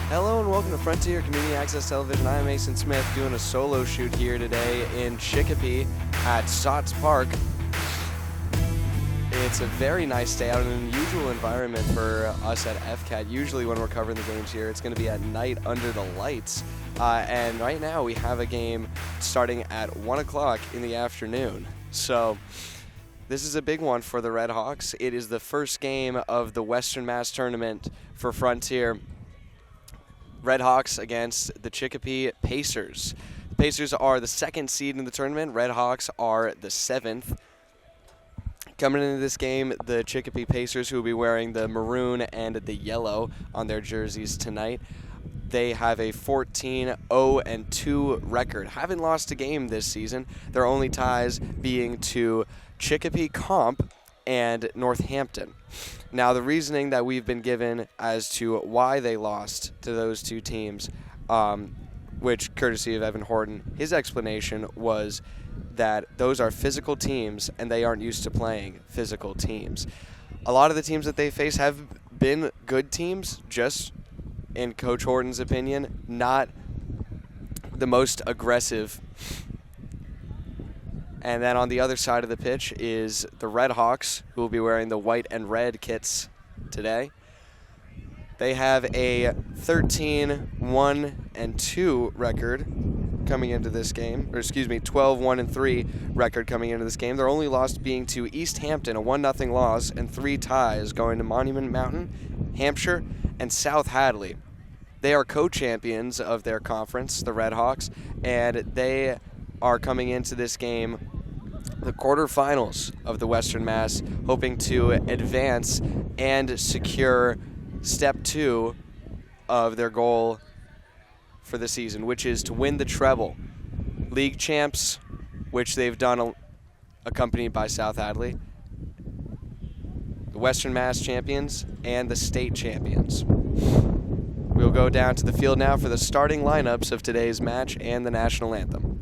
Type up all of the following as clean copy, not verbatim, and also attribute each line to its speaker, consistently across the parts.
Speaker 1: Hello and welcome to Frontier Community Access Television. I'm Mason Smith doing a solo shoot here today in Chicopee at Sots Park. It's a very nice day out in an unusual environment for us at FCAT. Usually when we're covering the games here, it's going to be at night under the lights. And right now we have a game starting at 1 o'clock in the afternoon. So this is a big one for the Red Hawks. It is the first game of the Western Mass tournament for Frontier. Red Hawks against the Chicopee Pacers. The Pacers are the second seed in the tournament. Red Hawks are the 7th. Coming into this game, the Chicopee Pacers, who will be wearing the maroon and the yellow on their jerseys tonight, they have a 14-0-2 record. Haven't lost a game this season. Their only ties being to Chicopee Comp and Northampton. Now, the reasoning that we've been given as to why they lost to those two teams, which courtesy of Evan Horton, his explanation was that those are physical teams and they aren't used to playing physical teams. A lot of the teams that they face have been good teams, just in Coach Horton's opinion, not the most aggressive. And then on the other side of the pitch is the Red Hawks, who will be wearing the white and red kits today. They have a 13-1-2 record coming into this game, 12-1-3 record coming into this game. Their only loss being to East Hampton, a 1-0 loss, and 3 ties going to Monument Mountain, Hampshire, and South Hadley. They are co-champions of their conference, the Red Hawks, and they are coming into this game the quarterfinals of the Western Mass, hoping to advance and secure step 2 of their goal for the season, which is to win the treble. League champs, which they've done accompanied by South Hadley, the Western Mass champions, and the state champions. We'll go down to the field now for the starting lineups of today's match and the national anthem.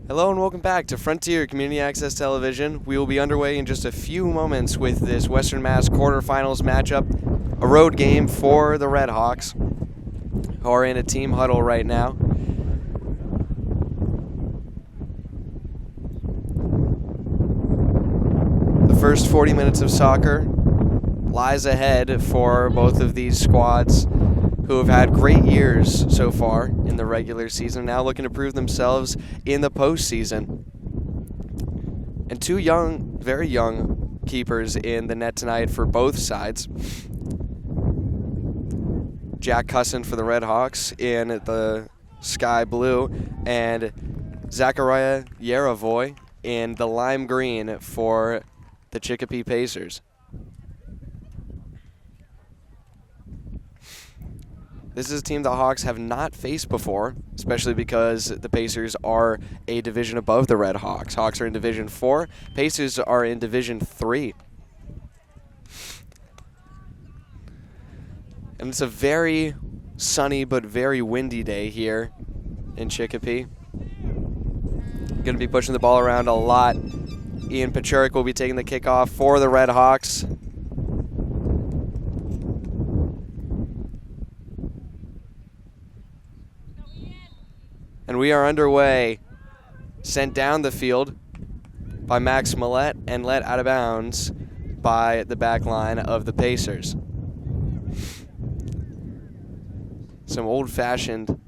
Speaker 1: Hello and welcome back to Frontier Community Access Television. We will be underway in just a few moments with this WMass Quarterfinals matchup, a road game for the Redhawks, who are in a team huddle right now. The first 40 minutes of soccer lies ahead for both of these squads, who have had great years so far in the regular season, now looking to prove themselves in the postseason. And two young, very young keepers in the net tonight for both sides. Jack Cusson for the Redhawks in the sky blue, and Zachariah Yaravoy in the lime green for the Chicopee Pacers. This is a team the Hawks have not faced before, especially because the Pacers are a division above the Redhawks. Hawks are in Division 4. Pacers are in Division 3. And it's a very sunny but very windy day here in Chicopee. Going to be pushing the ball around a lot. Ian Pachurik will be taking the kickoff for the Redhawks. And we are underway. Sent down the field by Max Millette and let out of bounds by the back line of the Pacers. Some old-fashioned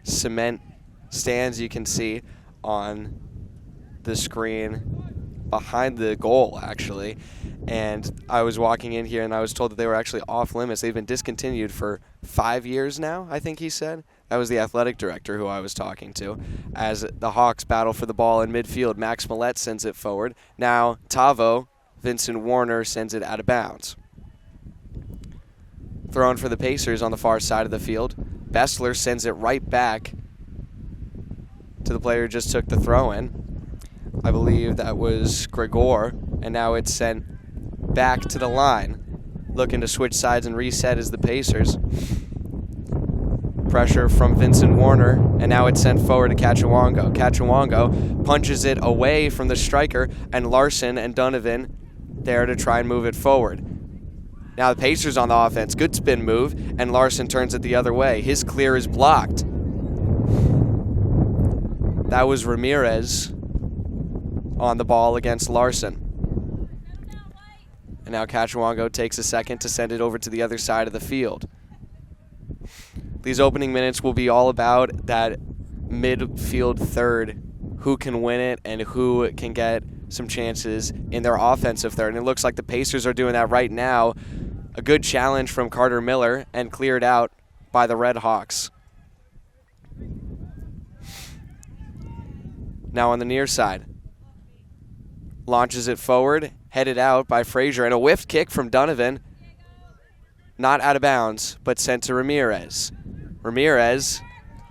Speaker 1: cement stands you can see on the screen behind the goal, actually. And I was walking in here and I was told that they were actually off limits. They've been discontinued for 5 years now, I think he said. That was the athletic director who I was talking to. As the Hawks battle for the ball in midfield, Max Millette sends it forward. Now Tavo, Vincent Warner, sends it out of bounds. Thrown for the Pacers on the far side of the field. Bessler sends it right back to the player who just took the throw-in. I believe that was Gregor, and now it's sent back to the line. Looking to switch sides and reset is the Pacers. Pressure from Vincent Warner, and now it's sent forward to Cachuongo. Cachuongo punches it away from the striker, and Larson and Donovan there to try and move it forward. Now the Pacers on the offense. Good spin move, and Larson turns it the other way. His clear is blocked. That was Ramirez on the ball against Larson. And now Cachuongo takes a second to send it over to the other side of the field. These opening minutes will be all about that midfield third, who can win it and who can get some chances in their offensive third. And it looks like the Pacers are doing that right now. A good challenge from Carter Miller and cleared out by the Redhawks. Now on the near side. Launches it forward, headed out by Frazier, and a whiffed kick from Donovan. Not out of bounds, but sent to Ramirez. Ramirez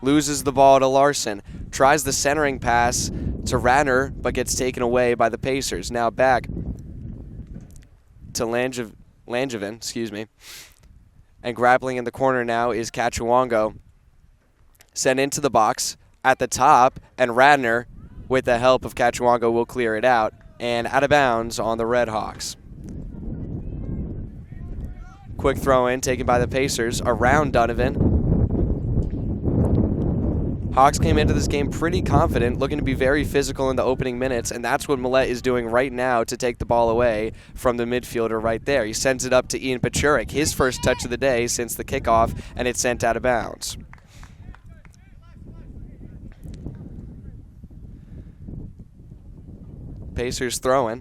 Speaker 1: loses the ball to Larson. Tries the centering pass to Radner, but gets taken away by the Pacers. Now back to Langevin, And grappling in the corner now is Cachuongo. Sent into the box at the top, and Radner, with the help of Cachuongo, will clear it out. And out of bounds on the Redhawks. Quick throw in taken by the Pacers around Donovan. Hawks came into this game pretty confident, looking to be very physical in the opening minutes, and that's what Millette is doing right now to take the ball away from the midfielder right there. He sends it up to Ian Pachurik, his first touch of the day since the kickoff, and it's sent out of bounds. Pacers throwing.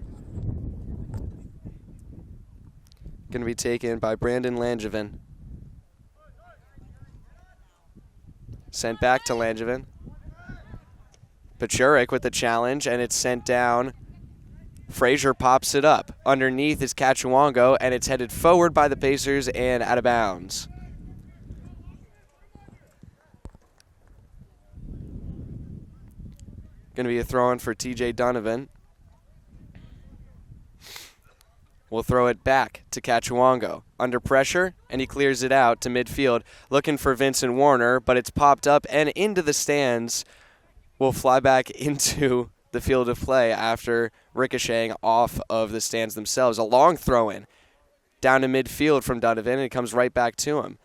Speaker 1: Going to be taken by Brandon Langevin. Sent back to Langevin. Pachurik with the challenge, and it's sent down. Frazier pops it up. Underneath is Cachuongo, and it's headed forward by the Pacers and out of bounds. Going to be a throw-in for TJ Donovan. We'll throw it back to Cachuongo. Under pressure, and he clears it out to midfield, looking for Vincent Warner, but it's popped up and into the stands will fly back into the field of play after ricocheting off of the stands themselves. A long throw-in down to midfield from Donovan, and it comes right back to him.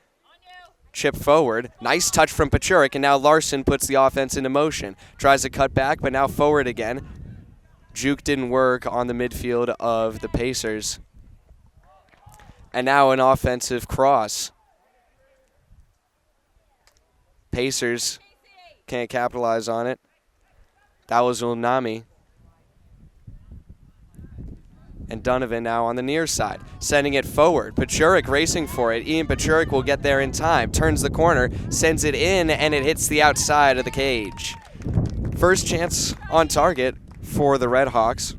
Speaker 1: Chip forward. Nice touch from Pachurik, and now Larson puts the offense into motion. Tries to cut back, but now forward again. Juke didn't work on the midfield of the Pacers. And now an offensive cross. Pacers can't capitalize on it. That was Ulnami. And Donovan now on the near side, sending it forward. Pachurik racing for it. Ian Pachurik will get there in time. Turns the corner, sends it in, and it hits the outside of the cage. First chance on target for the Red Hawks.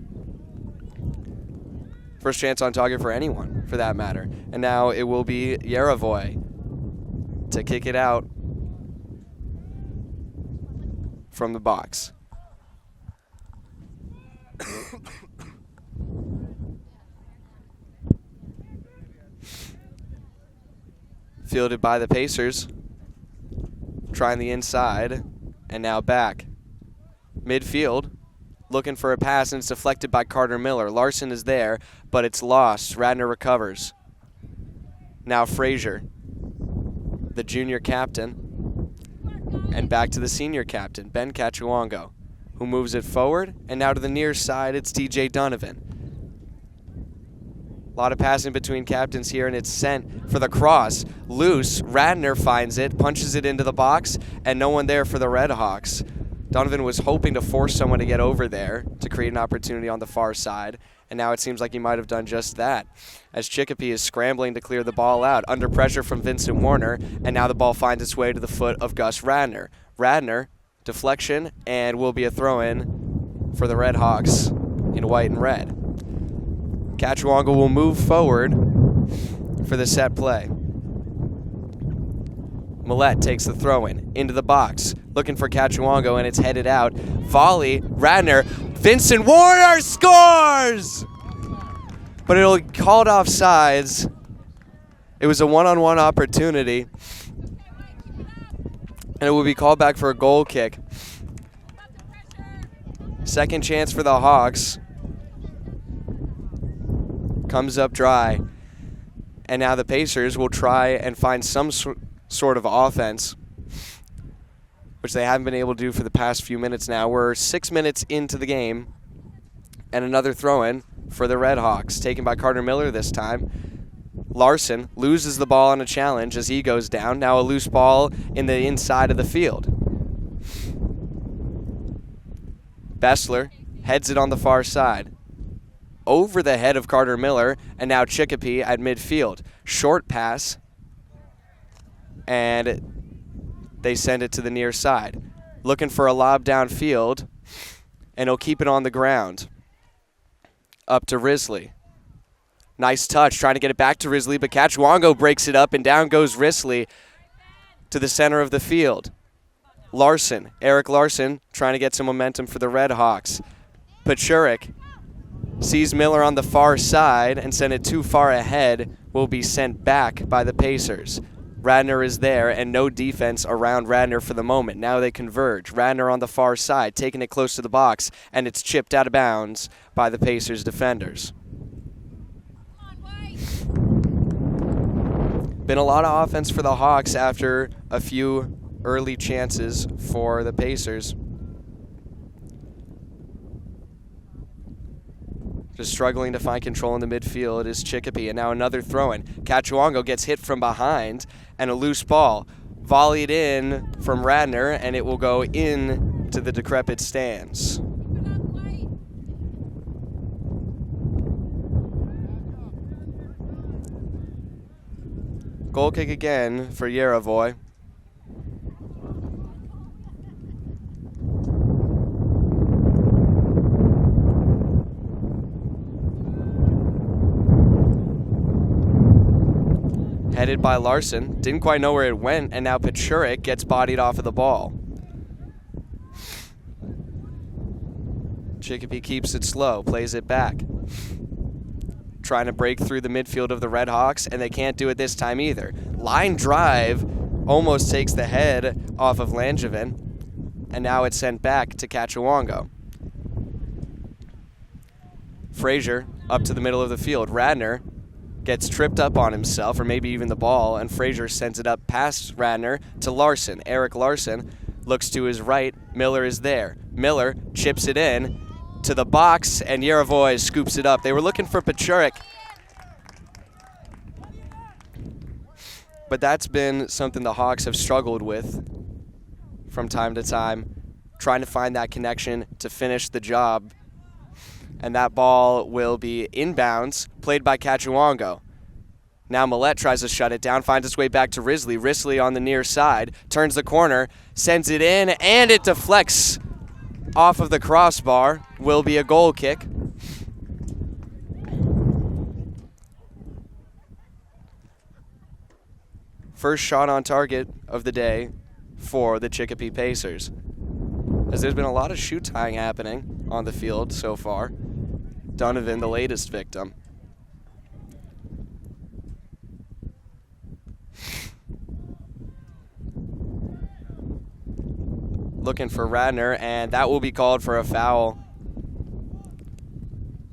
Speaker 1: First chance on target for anyone, for that matter. And now it will be Yaravoy to kick it out from the box. Fielded by the Pacers. Trying the inside, and now back. Midfield, looking for a pass, and it's deflected by Carter Miller. Larson is there, but it's lost. Radner recovers. Now Frazier, the junior captain, and back to the senior captain, Ben Cachuongo, who moves it forward, and now to the near side, it's TJ Donovan. A lot of passing between captains here, and it's sent for the cross. Loose, Radner finds it, punches it into the box, and no one there for the Red Hawks. Donovan was hoping to force someone to get over there to create an opportunity on the far side, and now it seems like he might have done just that, as Chicopee is scrambling to clear the ball out, under pressure from Vincent Warner, and now the ball finds its way to the foot of Gus Radner. Radner, deflection, and will be a throw-in for the Red Hawks in white and red. Cachuongo will move forward for the set play. Millette takes the throw-in into the box, looking for Cachuongo, and it's headed out. Volley, Radner, Vincent Warner scores! But it'll be called offsides. It was a one-on-one opportunity, and it will be called back for a goal kick. Second chance for the Hawks. Comes up dry. And now the Pacers will try and find some sort of offense, which they haven't been able to do for the past few minutes now. We're 6 minutes into the game, and another throw-in for the Red Hawks, taken by Carter Miller this time. Larson loses the ball on a challenge as he goes down. Now a loose ball in the inside of the field. Bessler heads it on the far side, over the head of Carter Miller, and now Chicopee at midfield. Short pass, and they send it to the near side. Looking for a lob downfield, and he'll keep it on the ground. Up to Risley. Nice touch, trying to get it back to Risley, but Cachuongo breaks it up, and down goes Risley to the center of the field. Larson, Eric Larson, trying to get some momentum for the Red Hawks. Pachurik sees Miller on the far side and sent it too far ahead, will be sent back by the Pacers. Radner is there, and no defense around Radner for the moment. Now they converge. Radner on the far side, taking it close to the box, and it's chipped out of bounds by the Pacers defenders. Been a lot of offense for the Hawks after a few early chances for the Pacers. Just struggling to find control in the midfield is Chicopee, and now another throw-in. Cachuongo gets hit from behind, and a loose ball volleyed in from Radner, and it will go in to the decrepit stands. Goal kick again for Yaravoy. Headed by Larson. Didn't quite know where it went, and now Pachurik gets bodied off of the ball. Chicopee keeps it slow, plays it back. Trying to break through the midfield of the Red Hawks, and they can't do it this time either. Line drive almost takes the head off of Langevin. and now it's sent back to Cachuongo. Frazier up to the middle of the field. Radner gets tripped up on himself, or maybe even the ball, and Frazier sends it up past Radner to Larson. Eric Larson looks to his right. Miller is there. Miller chips it in to the box, and Yerevoy scoops it up. They were looking for Pachurik, but that's been something the Hawks have struggled with from time to time, trying to find that connection to finish the job. And that ball will be inbounds, played by Cachuongo. Now Millette tries to shut it down, finds its way back to Risley. Risley on the near side, turns the corner, sends it in, and it deflects off of the crossbar. Will be a goal kick. First shot on target of the day for the Chicopee Pacers, as there's been a lot of shoe tying happening on the field so far. Donovan, the latest victim. Looking for Radner, and that will be called for a foul.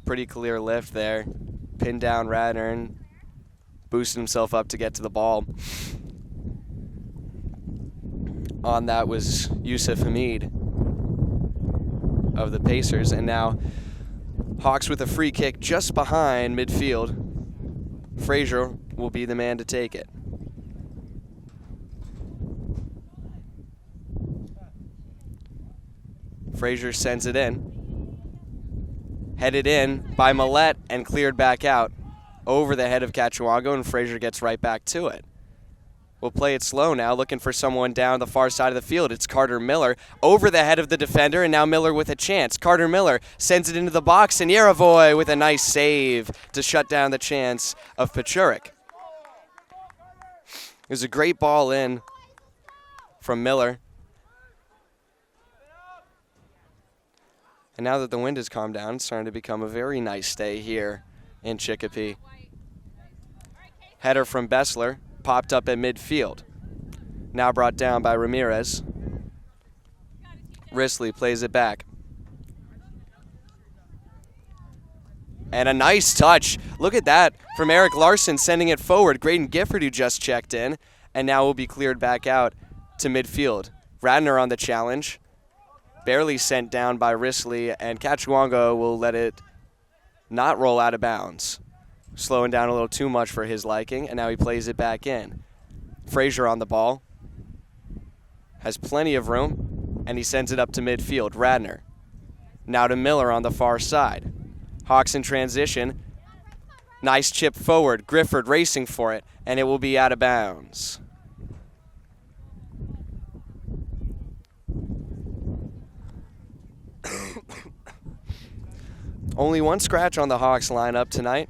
Speaker 1: Pretty clear lift there. Pinned down Radner and boosted himself up to get to the ball. On that was Yusuf Hamid of the Pacers, and now Hawks with a free kick just behind midfield. Frazier will be the man to take it. Frazier sends it in. Headed in by Millette and cleared back out over the head of Cachuongo, and Frazier gets right back to it. We'll play it slow now, looking for someone down the far side of the field. It's Carter Miller over the head of the defender, and now Miller with a chance. Carter Miller sends it into the box, and Yerevoy with a nice save to shut down the chance of Pachurik. It was a great ball in from Miller. And now that the wind has calmed down, it's starting to become a very nice day here in Chicopee. Header from Bessler. Popped up at midfield. Now brought down by Ramirez. Risley plays it back. And a nice touch. Look at that from Eric Larson sending it forward. Graydon Gifford, who just checked in, and now will be cleared back out to midfield. Radner on the challenge. Barely sent down by Risley, and Cachuongo will let it not roll out of bounds. Slowing down a little too much for his liking, and now he plays it back in. Frazier on the ball. Has plenty of room, and he sends it up to midfield. Radner. Now to Miller on the far side. Hawks in transition. Nice chip forward. Gifford racing for it, and it will be out of bounds. Only one scratch on the Hawks lineup tonight.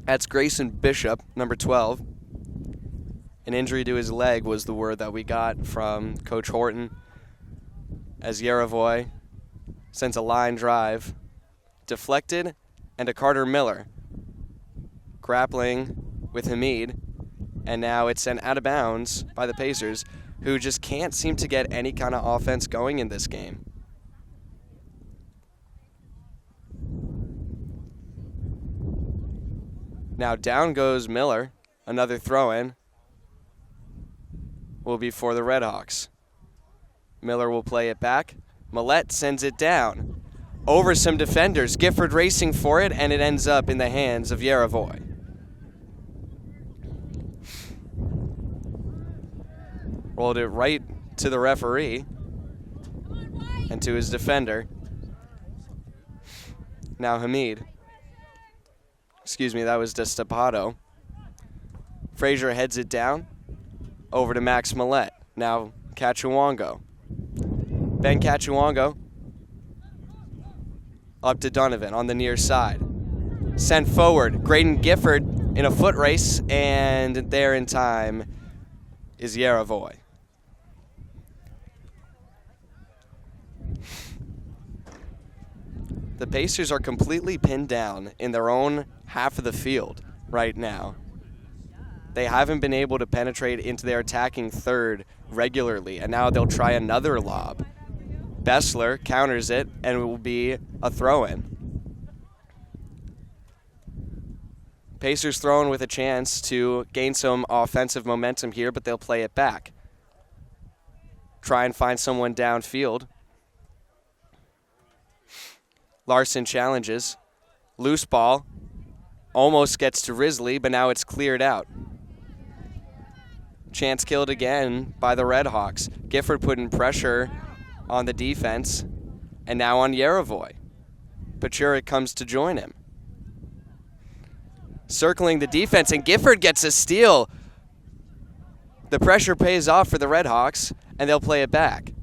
Speaker 1: That's Grayson Bishop, number 12. An injury to his leg was the word that we got from Coach Horton, as Yerevoy sends a line drive, deflected, and to Carter Miller. Grappling with Hamid, and now it's sent out of bounds by the Pacers, who just can't seem to get any kind of offense going in this game. Now down goes Miller. Another throw-in will be for the Redhawks. Miller will play it back. Millette sends it down. Over some defenders. Gifford racing for it, and it ends up in the hands of Yerevoy. Rolled it right to the referee and to his defender. Now Hamid. Excuse me, that was Destapato. Frazier heads it down. Over to Max Millette. Now Cachuongo. Ben Cachuongo. Up to Donovan on the near side. Sent forward. Graydon Gifford in a foot race, and there in time is Yerevoy. The Pacers are completely pinned down in their own half of the field right now. They haven't been able to penetrate into their attacking third regularly, and now they'll try another lob Bessler counters it, and it will be a throw-in. Pacers throwing with a chance to gain some offensive momentum here, but they'll play it back. Try and find someone downfield. Larson challenges. Loose ball. Almost gets to Risley, but now it's cleared out. Chance killed again by the Redhawks. Gifford putting pressure on the defense, and now on Yerevoy. Pachurik comes to join him. Circling the defense, and Gifford gets a steal. The pressure pays off for the Redhawks, and they'll play it back.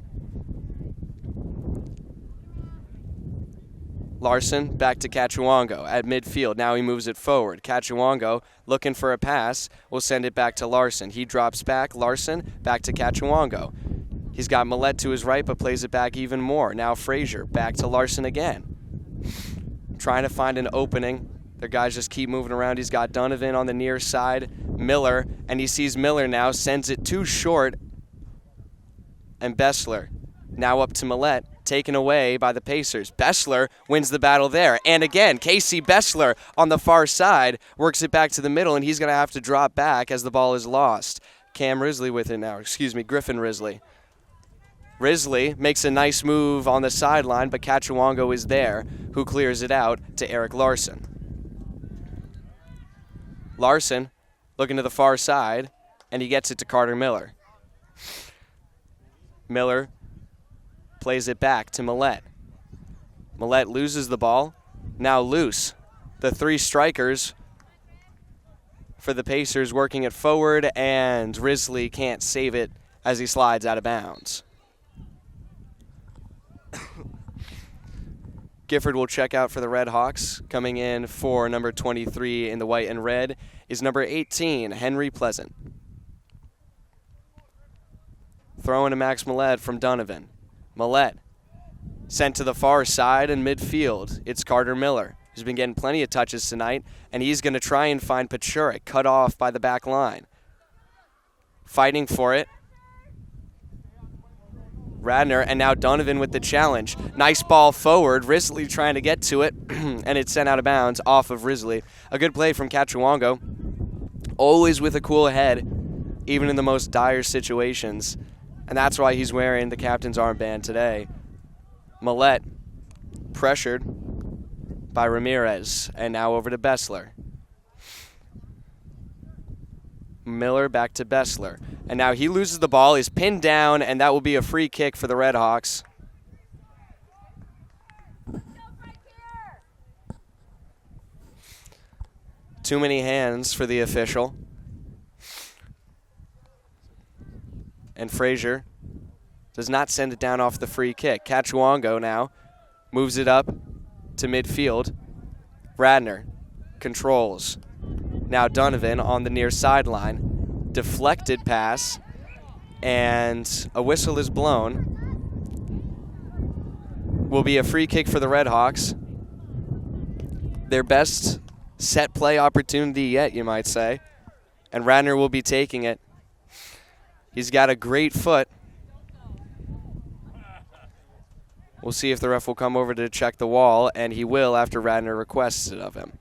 Speaker 1: Larson back to Cachuongo at midfield. Now he moves it forward. Cachuongo looking for a pass. Will send it back to Larson. He drops back. Larson back to Cachuongo. He's got Millette to his right, but plays it back even more. Now Frazier back to Larson again. Trying to find an opening. Their guys just keep moving around. He's got Donovan on the near side. Miller, and he sees Miller now. Sends it too short. And Bessler now up to Millette. Taken away by the Pacers. Bessler wins the battle there. And again, Casey Bessler on the far side works it back to the middle, and he's going to have to drop back as the ball is lost. Cam Risley with it now. Griffin Risley. Risley makes a nice move on the sideline, but Cachuongo is there, who clears it out to Eric Larson. Larson looking to the far side, and he gets it to Carter Miller. Miller plays it back to Millette. Millette loses the ball. Now loose. The three strikers for the Pacers working it forward, and Risley can't save it as he slides out of bounds. Gifford will check out for the Redhawks. Coming in for number 23 in the white and red is number 18, Henry Pleasant. Throwing to Max Millette from Donovan. Millette sent to the far side in midfield. It's Carter Miller, who's been getting plenty of touches tonight, and he's going to try and find Pachurik, cut off by the back line. Fighting for it. Radner, and now Donovan with the challenge. Nice ball forward. Risley trying to get to it, and it's sent out of bounds off of Risley. A good play from Cachuongo. Always with a cool head, even in the most dire situations. And that's why he's wearing the captain's armband today. Millette pressured by Ramirez, and now over to Bessler. Miller back to Bessler. And now he loses the ball. He's pinned down, and that will be a free kick for the Redhawks. Too many hands for the official. And Frazier does not send it down off the free kick. Cachuongo now moves it up to midfield. Radner controls. Now Donovan on the near sideline. Deflected pass, and a whistle is blown. Will be a free kick for the Redhawks. Their best set play opportunity yet, you might say. And Radner will be taking it. He's got a great foot. We'll see if the ref will come over to check the wall, and he will after Radner requests it of him.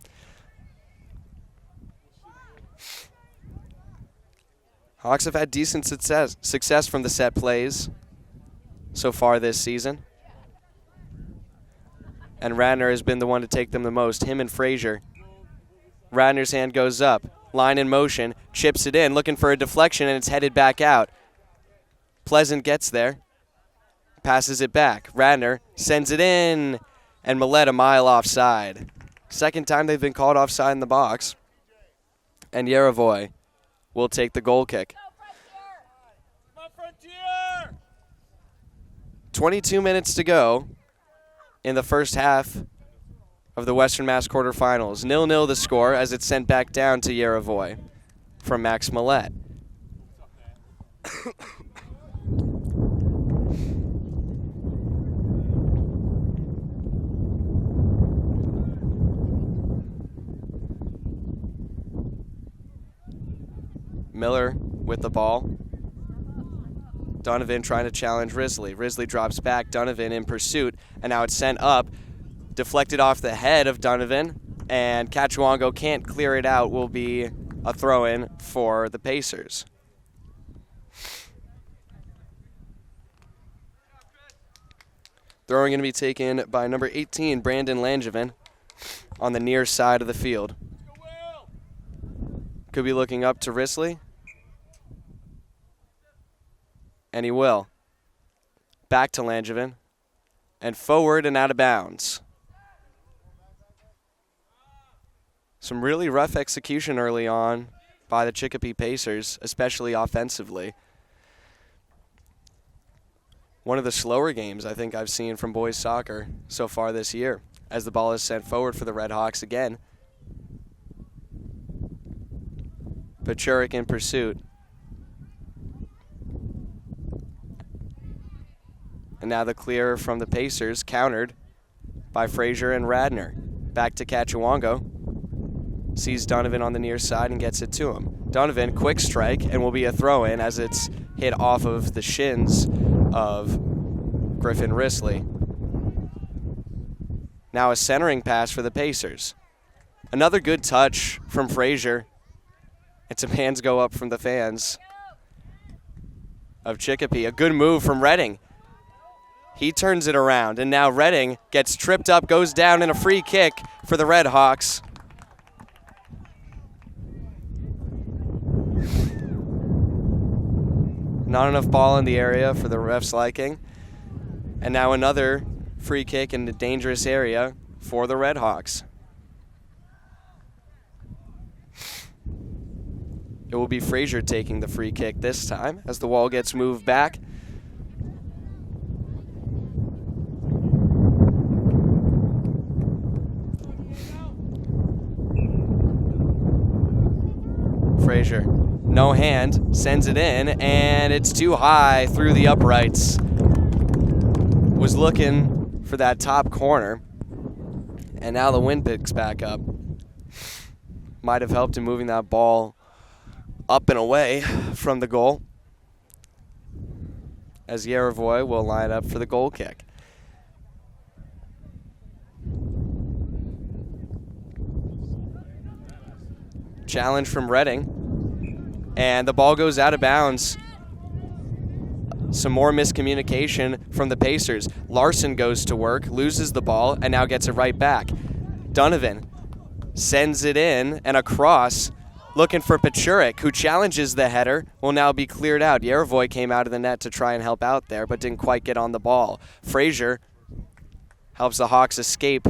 Speaker 1: Hawks have had decent success from the set plays so far this season. And Radner has been the one to take them the most, him and Frazier. Radner's hand goes up. Line in motion, chips it in, looking for a deflection, and it's headed back out. Pleasant gets there, passes it back. Radner sends it in, and Millette a mile offside. Second time they've been called offside in the box. And Yerevoy will take the goal kick. 22 minutes to go in the first half of the Western Mass Quarterfinals. 0-0 the score as it's sent back down to Yerevoy from Max Millette. Miller with the ball. Donovan trying to challenge Risley. Risley drops back, Donovan in pursuit, and now it's sent up, deflected off the head of Donovan, and Cachuongo can't clear it out. Will be a throw-in for the Pacers. Throwing going to be taken by number 18, Brandon Langevin, on the near side of the field. Could be looking up to Risley. And he will. Back to Langevin. And forward and out of bounds. Some really rough execution early on by the Chicopee Pacers, especially offensively. One of the slower games I think I've seen from boys soccer so far this year, as the ball is sent forward for the Red Hawks again. Pachurik in pursuit. And now the clear from the Pacers, countered by Frazier and Radner. Back to Cachuongo. Sees Donovan on the near side and gets it to him. Donovan, quick strike, and will be a throw-in as it's hit off of the shins of Griffin Risley. Now a centering pass for the Pacers. Another good touch from Frazier. And some hands go up from the fans of Chicopee. A good move from Redding. He turns it around, and now Redding gets tripped up, goes down in a free kick for the Red Hawks. Not enough ball in the area for the ref's liking. And now another free kick in the dangerous area for the Red Hawks. It will be Frazier taking the free kick this time as the wall gets moved back. Frazier, no hand, sends it in, and it's too high through the uprights. Was looking for that top corner, and now the wind picks back up. Might have helped in moving that ball up and away from the goal, as Yerevoy will line up for the goal kick. Challenge from Redding, and the ball goes out of bounds. Some more miscommunication from the Pacers. Larson goes to work, loses the ball, and now gets it right back. Donovan sends it in and across, looking for Pachurik, who challenges the header, will now be cleared out. Yerevoy came out of the net to try and help out there, but didn't quite get on the ball. Frazier helps the Hawks escape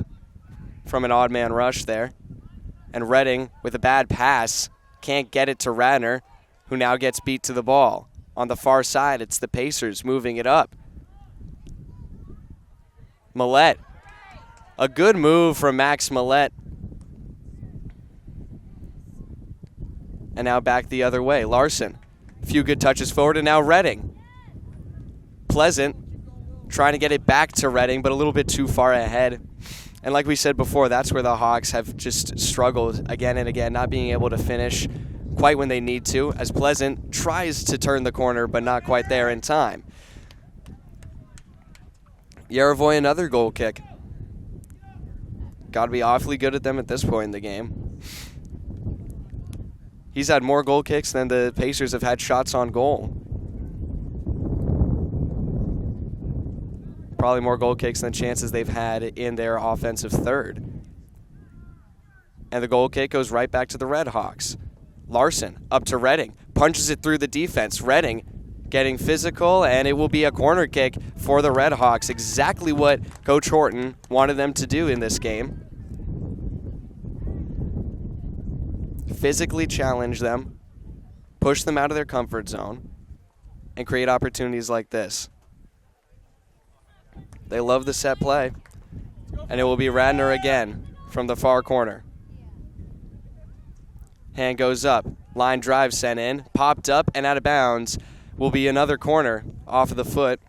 Speaker 1: from an odd man rush there. And Redding, with a bad pass, can't get it to Radner, who now gets beat to the ball. On the far side, it's the Pacers moving it up. Millette. A good move from Max Millette. And now back the other way. Larson. A few good touches forward, and now Redding. Pleasant trying to get it back to Redding, but a little bit too far ahead. And like we said before, that's where the Hawks have just struggled again and again, not being able to finish quite when they need to, as Pleasant tries to turn the corner, but not quite there in time. Yerevoy, another goal kick. Got to be awfully good at them at this point in the game. He's had more goal kicks than the Pacers have had shots on goal. Probably more goal kicks than chances they've had in their offensive third. And the goal kick goes right back to the Red Hawks. Larson up to Redding, punches it through the defense. Redding getting physical, and it will be a corner kick for the Red Hawks. Exactly what Coach Horton wanted them to do in this game. Physically challenge them, push them out of their comfort zone, and create opportunities like this. They love the set play, and it will be Radner again from the far corner. Hand goes up, line drive sent in, popped up and out of bounds. Will be another corner off of the foot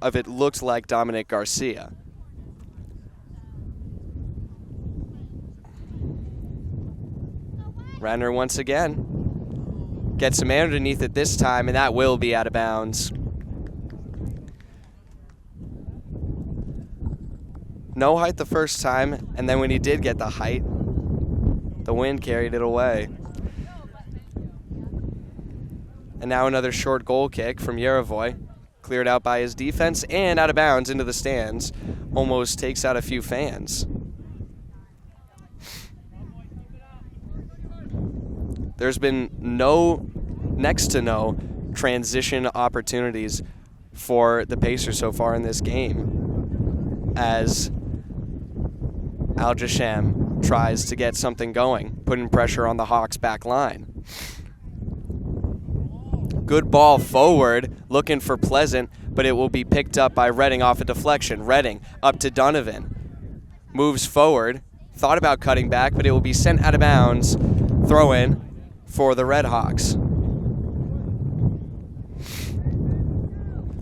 Speaker 1: of it looks like Dominic Garcia. Radner once again gets him underneath it this time, and that will be out of bounds. No height the first time, and then when he did get the height, the wind carried it away. And now another short goal kick from Yerevoy. Cleared out by his defense and out of bounds into the stands. Almost takes out a few fans. There's been next to no transition opportunities for the Pacers so far in this game, as Al-Jasham tries to get something going, putting pressure on the Hawks' back line. Good ball forward, looking for Pleasant, but it will be picked up by Redding off a deflection. Redding up to Donovan. Moves forward, thought about cutting back, but it will be sent out of bounds. Throw in for the Red Hawks.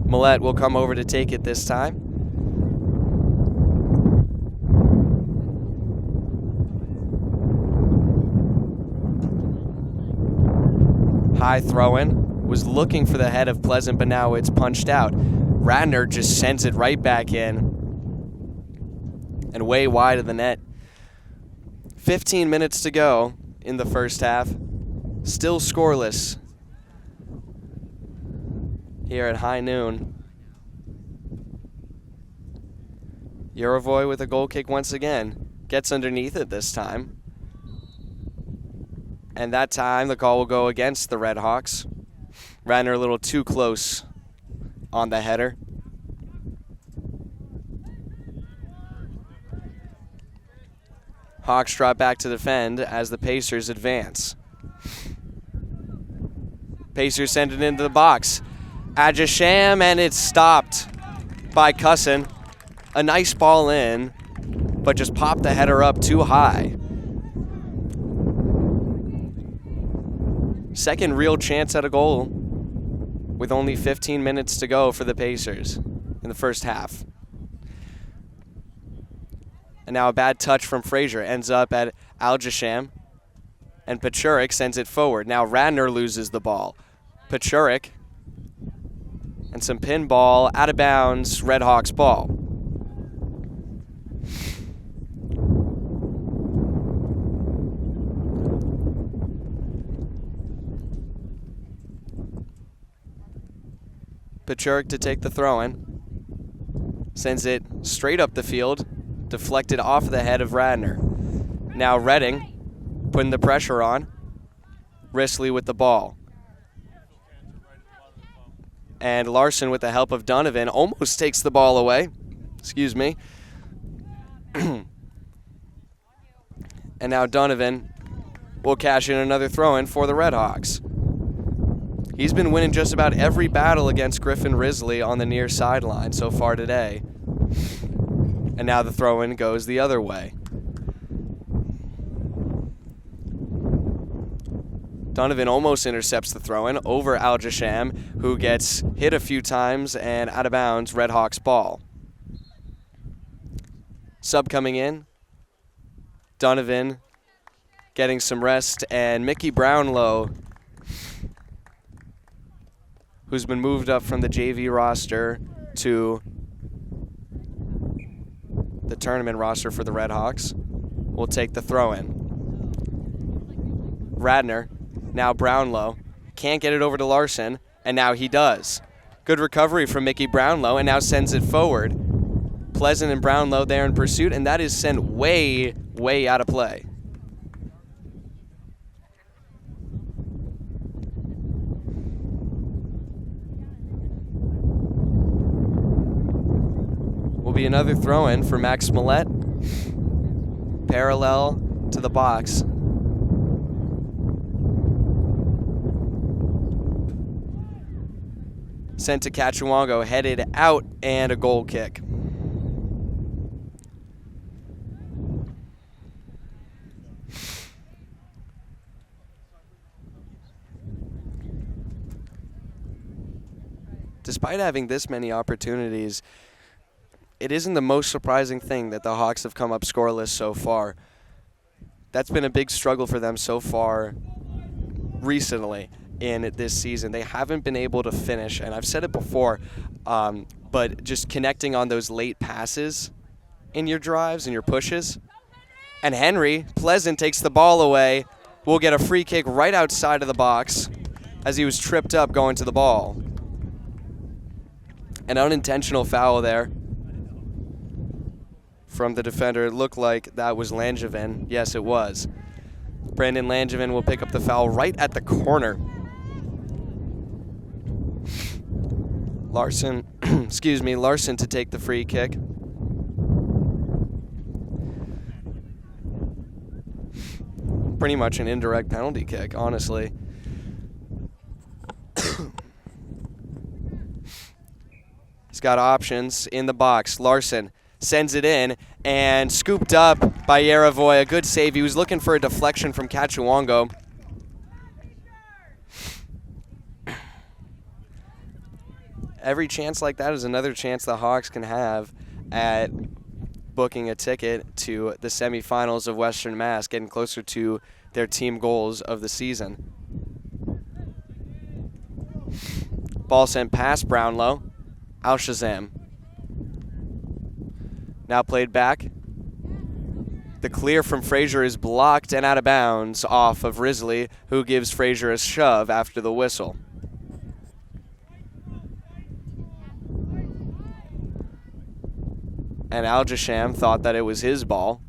Speaker 1: Millette will come over to take it this time. High throw-in. Was looking for the head of Pleasant, but now it's punched out. Radner just sends it right back in and way wide of the net. 15 minutes to go in the first half. Still scoreless here at high noon. Yerevoy with a goal kick once again. Gets underneath it this time. And that time the call will go against the Red Hawks. Radner a little too close on the header. Hawks drop back to defend as the Pacers advance. Pacers send it into the box. Al-Jasham, and it's stopped by Cusson. A nice ball in, but just popped the header up too high. Second real chance at a goal with only 15 minutes to go for the Pacers in the first half. And now a bad touch from Frazier ends up at Al-Jasham, and Pachurik sends it forward. Now Radner loses the ball. Pachurik, and some pinball, out of bounds, Red Hawks ball. Pachurik to take the throw-in. Sends it straight up the field, deflected off the head of Radner. Now Redding putting the pressure on. Risley with the ball. And Larson, with the help of Donovan, almost takes the ball away. Excuse me. And now Donovan will cash in another throw-in for the Red Hawks. He's been winning just about every battle against Griffin Risley on the near sideline so far today. And now the throw-in goes the other way. Donovan almost intercepts the throw-in over Al-Jasham, who gets hit a few times and out of bounds, Red Hawks ball. Sub coming in. Donovan getting some rest, and Mickey Brownlow, who's been moved up from the JV roster to the tournament roster for the Red Hawks, will take the throw-in. Radner, now Brownlow, can't get it over to Larson, and now he does. Good recovery from Mickey Brownlow, and now sends it forward. Pleasant and Brownlow there in pursuit, and that is sent way, way out of play. Will be another throw-in for Max Millette. Parallel to the box. Sent to Cachuango, headed out, and a goal kick. Despite having this many opportunities, it isn't the most surprising thing that the Hawks have come up scoreless so far. That's been a big struggle for them so far recently in this season. They haven't been able to finish, and I've said it before, but just connecting on those late passes in your drives and your pushes. And Henry Pleasant takes the ball away. Will get a free kick right outside of the box as he was tripped up going to the ball. An unintentional foul there from the defender. It looked like that was Langevin. Yes, it was. Brandon Langevin will pick up the foul right at the corner. Larson, Larson to take the free kick. Pretty much an indirect penalty kick, honestly. He's got options in the box. Larson sends it in and scooped up by Yaravoy. A good save. He was looking for a deflection from Cachuongo. Every chance like that is another chance the Hawks can have at booking a ticket to the semifinals of Western Mass, getting closer to their team goals of the season. Ball sent past Brownlow. Al-Shazam. Now played back. The clear from Frazier is blocked and out of bounds off of Risley, who gives Frazier a shove after the whistle. And Al-Jasham thought that it was his ball.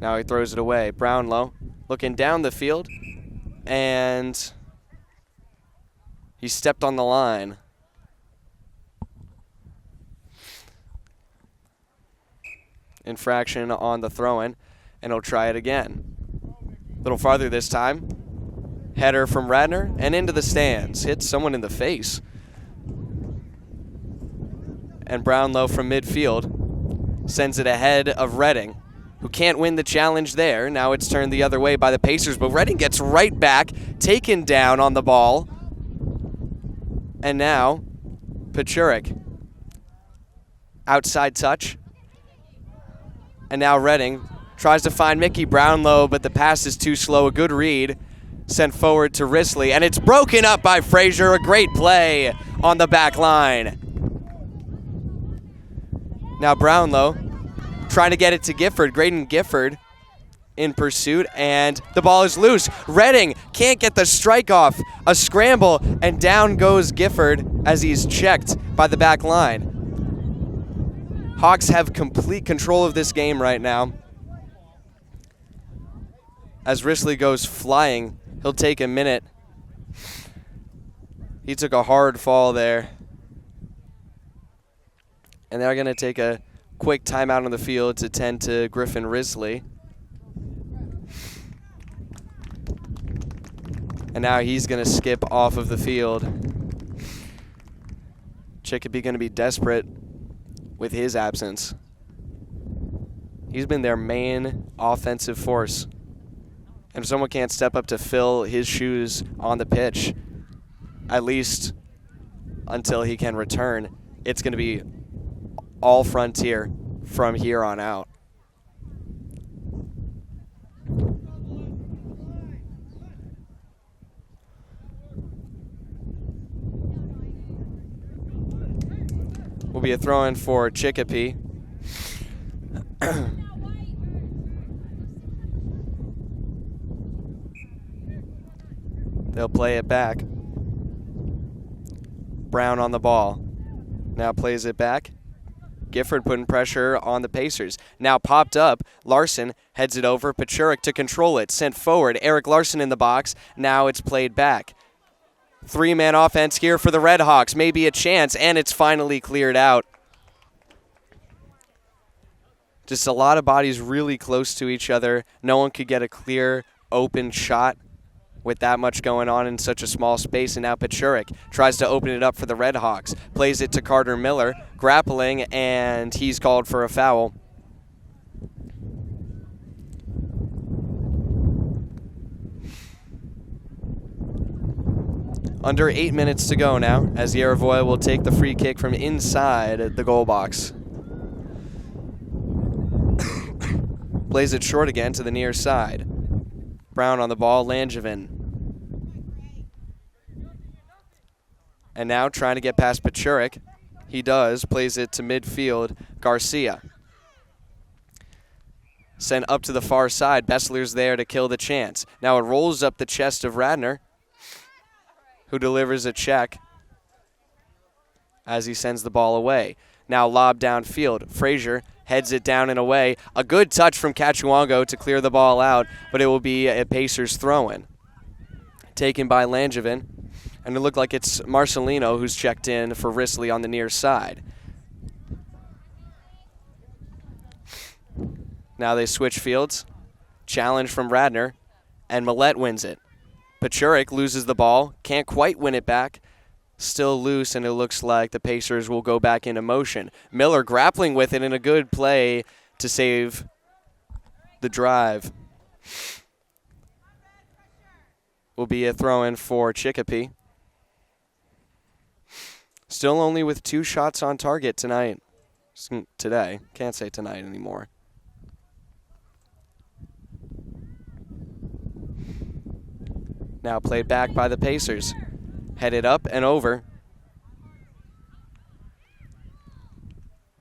Speaker 1: Now he throws it away. Brownlow looking down the field, and he stepped on the line. Infraction on the throw-in, and he'll try it again. A little farther this time. Header from Radner, and into the stands. Hits someone in the face. And Brownlow from midfield sends it ahead of Redding, who can't win the challenge there. Now it's turned the other way by the Pacers, but Redding gets right back, taken down on the ball. And now, Pachurik. Outside touch. And now Redding tries to find Mickey Brownlow, but the pass is too slow. A good read sent forward to Risley, and it's broken up by Frazier. A great play on the back line. Now Brownlow trying to get it to Gifford. Graydon Gifford in pursuit, and the ball is loose. Redding can't get the strike off. A scramble, and down goes Gifford as he's checked by the back line. Hawks have complete control of this game right now. As Risley goes flying, he'll take a minute. He took a hard fall there. And they're going to take a quick timeout on the field to tend to Griffin Risley. And now he's going to skip off of the field. Chicopee going to be desperate with his absence. He's been their main offensive force. And if someone can't step up to fill his shoes on the pitch, at least until he can return, it's going to be all Frontier from here on out. Will be a throw-in for Chicopee. They'll play it back. Brown on the ball. Now plays it back. Gifford putting pressure on the Pacers. Now popped up. Larson heads it over. Pachurik to control it. Sent forward. Eric Larson in the box. Now it's played back. Three-man offense here for the Red Hawks. Maybe a chance, and it's finally cleared out. Just a lot of bodies really close to each other. No one could get a clear, open shot with that much going on in such a small space. And now Pachurik tries to open it up for the Red Hawks. Plays it to Carter Miller. Grappling, and he's called for a foul. Under 8 minutes to go now, as Yaravoy will take the free kick from inside the goal box. Plays it short again to the near side. Brown on the ball, Langevin. And now trying to get past Pachurik. He does. Plays it to midfield. Garcia. Sent up to the far side. Bessler's there to kill the chance. Now it rolls up the chest of Radner, who delivers a check as he sends the ball away. Now lob downfield. Frazier heads it down and away. A good touch from Cachuongo to clear the ball out, but it will be a Pacers throw-in. Taken by Langevin, and it looked like it's Marcelino who's checked in for Risley on the near side. Now they switch fields. Challenge from Radner, and Millette wins it. Pachurik loses the ball, can't quite win it back. Still loose, and it looks like the Pacers will go back into motion. Miller grappling with it in a good play to save the drive. Will be a throw-in for Chicopee. Still only with 2 shots on target tonight. Today. Can't say tonight anymore. Now played back by the Pacers. Headed up and over.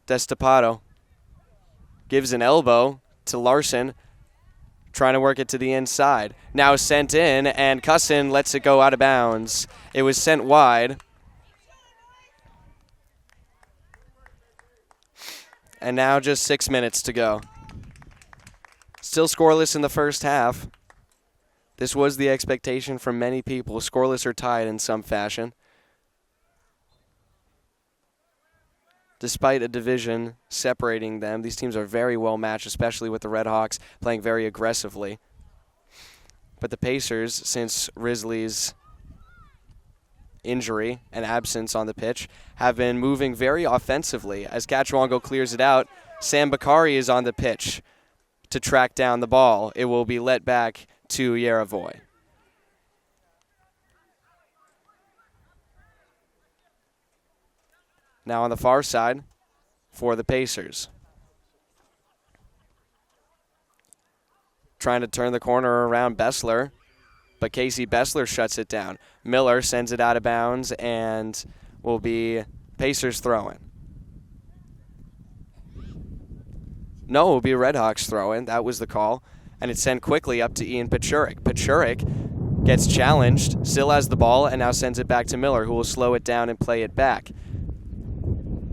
Speaker 1: Destapato gives an elbow to Larson, trying to work it to the inside. Now sent in, and Cussin lets it go out of bounds. It was sent wide. And now just 6 minutes to go. Still scoreless in the first half. This was the expectation from many people, scoreless or tied in some fashion. Despite a division separating them, these teams are very well matched, especially with the Red Hawks playing very aggressively. But the Pacers, since Risley's injury and absence on the pitch, have been moving very offensively. As Cachuongo clears it out, Sam Bakari is on the pitch to track down the ball. It will be let back to Yaravoy. Now on the far side for the Pacers. Trying to turn the corner around Bessler, but Casey Bessler shuts it down. Miller sends it out of bounds and will be Pacers throwing. No, it will be Redhawks throwing. That was the call. And it's sent quickly up to Ian Pachurik. Pachurik gets challenged, still has the ball, and now sends it back to Miller, who will slow it down and play it back.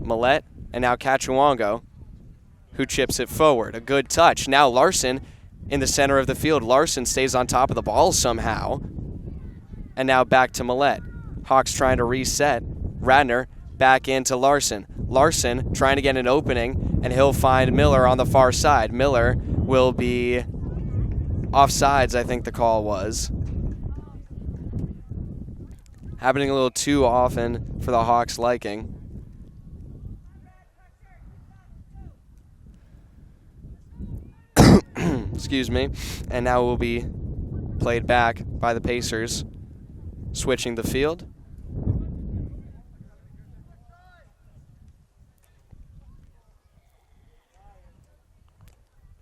Speaker 1: Millette, and now Cachuongo, who chips it forward. A good touch. Now Larson in the center of the field. Larson stays on top of the ball somehow. And now back to Millette. Hawks trying to reset. Radner back into Larson. Larson trying to get an opening, and he'll find Miller on the far side. Miller will be offsides, I think the call was. Happening a little too often for the Hawks' liking. Excuse me. And now will be played back by the Pacers, switching the field.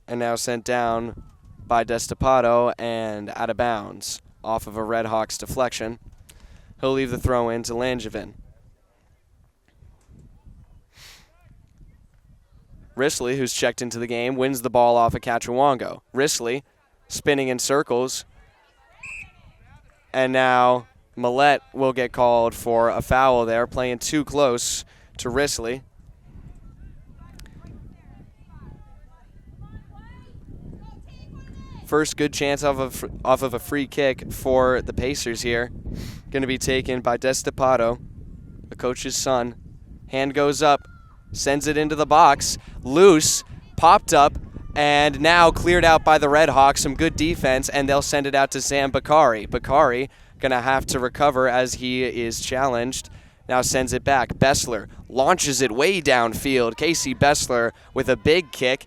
Speaker 1: And now sent down by Destapato and out of bounds off of a Red Hawks deflection. He'll leave the throw in to Langevin. Risley, who's checked into the game, wins the ball off of Cachuongo. Risley spinning in circles. And now Millette will get called for a foul there, playing too close to Risley. First good chance off of a free kick for the Pacers here. Going to be taken by Destapato, the coach's son. Hand goes up, sends it into the box. Loose, popped up, and now cleared out by the Red Hawks. Some good defense, and they'll send it out to Sam Bakari. Bakari going to have to recover as he is challenged. Now sends it back. Bessler launches it way downfield. Casey Bessler with a big kick.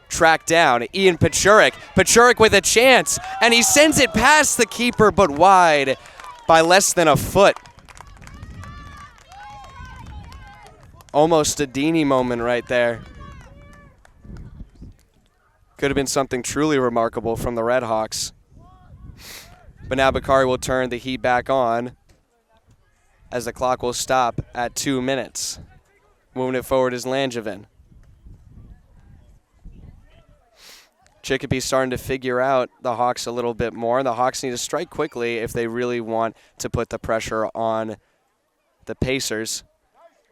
Speaker 1: Tracked down. Ian Pachurik. Pachurik with a chance, and he sends it past the keeper, but wide by less than a foot. Almost a Dini moment right there. Could have been something truly remarkable from the Red Hawks. But now Bakari will turn the heat back on as the clock will stop at 2 minutes. Moving it forward is Langevin. Chicopee starting to figure out the Hawks a little bit more. The Hawks need to strike quickly if they really want to put the pressure on the Pacers.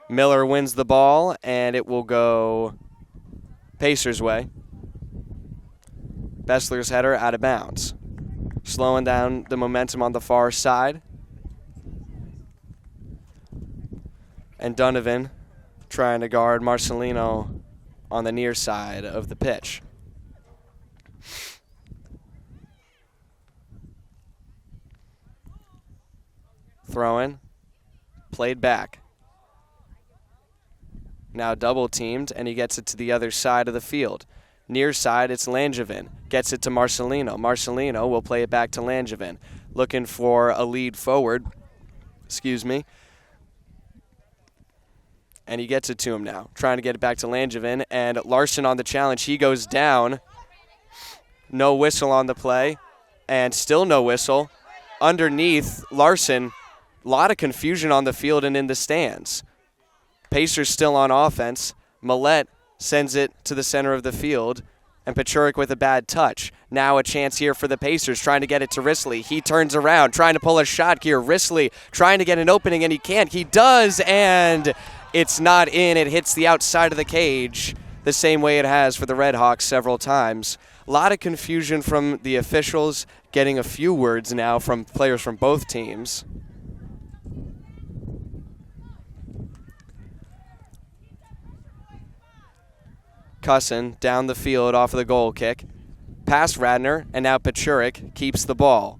Speaker 1: Miller wins the ball, and it will go Pacers' way. Bessler's header out of bounds. Slowing down the momentum on the far side. And Donovan trying to guard Marcelino on the near side of the pitch. Throw-in, played back. Now double teamed, and he gets it to the other side of the field. Near side, it's Langevin. Gets it to Marcelino. Marcelino will play it back to Langevin. Looking for a lead forward. And he gets it to him now. Trying to get it back to Langevin. And Larson on the challenge. He goes down. No whistle on the play. And still no whistle. Underneath, Larson. A lot of confusion on the field and in the stands. Pacers still on offense. Millette sends it to the center of the field. And Pachurik with a bad touch. Now a chance here for the Pacers, trying to get it to Risley. He turns around, trying to pull a shot here. Risley trying to get an opening, and he can't. He does, and it's not in. It hits the outside of the cage the same way it has for the Red Hawks several times. A lot of confusion from the officials, getting a few words now from players from both teams. Cusson down the field off of the goal kick. Past Radner, and now Pachurik keeps the ball.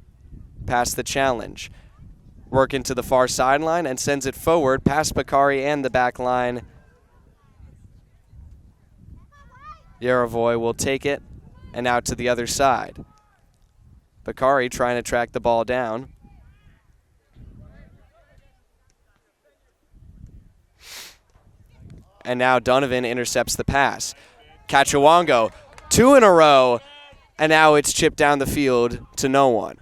Speaker 1: Past the challenge. Working to the far sideline and sends it forward past Bakari and the back line. Yaravoy will take it and out to the other side. Bakari trying to track the ball down. And now Donovan intercepts the pass. Kachawango, 2 in a row, and now it's chipped down the field to no one.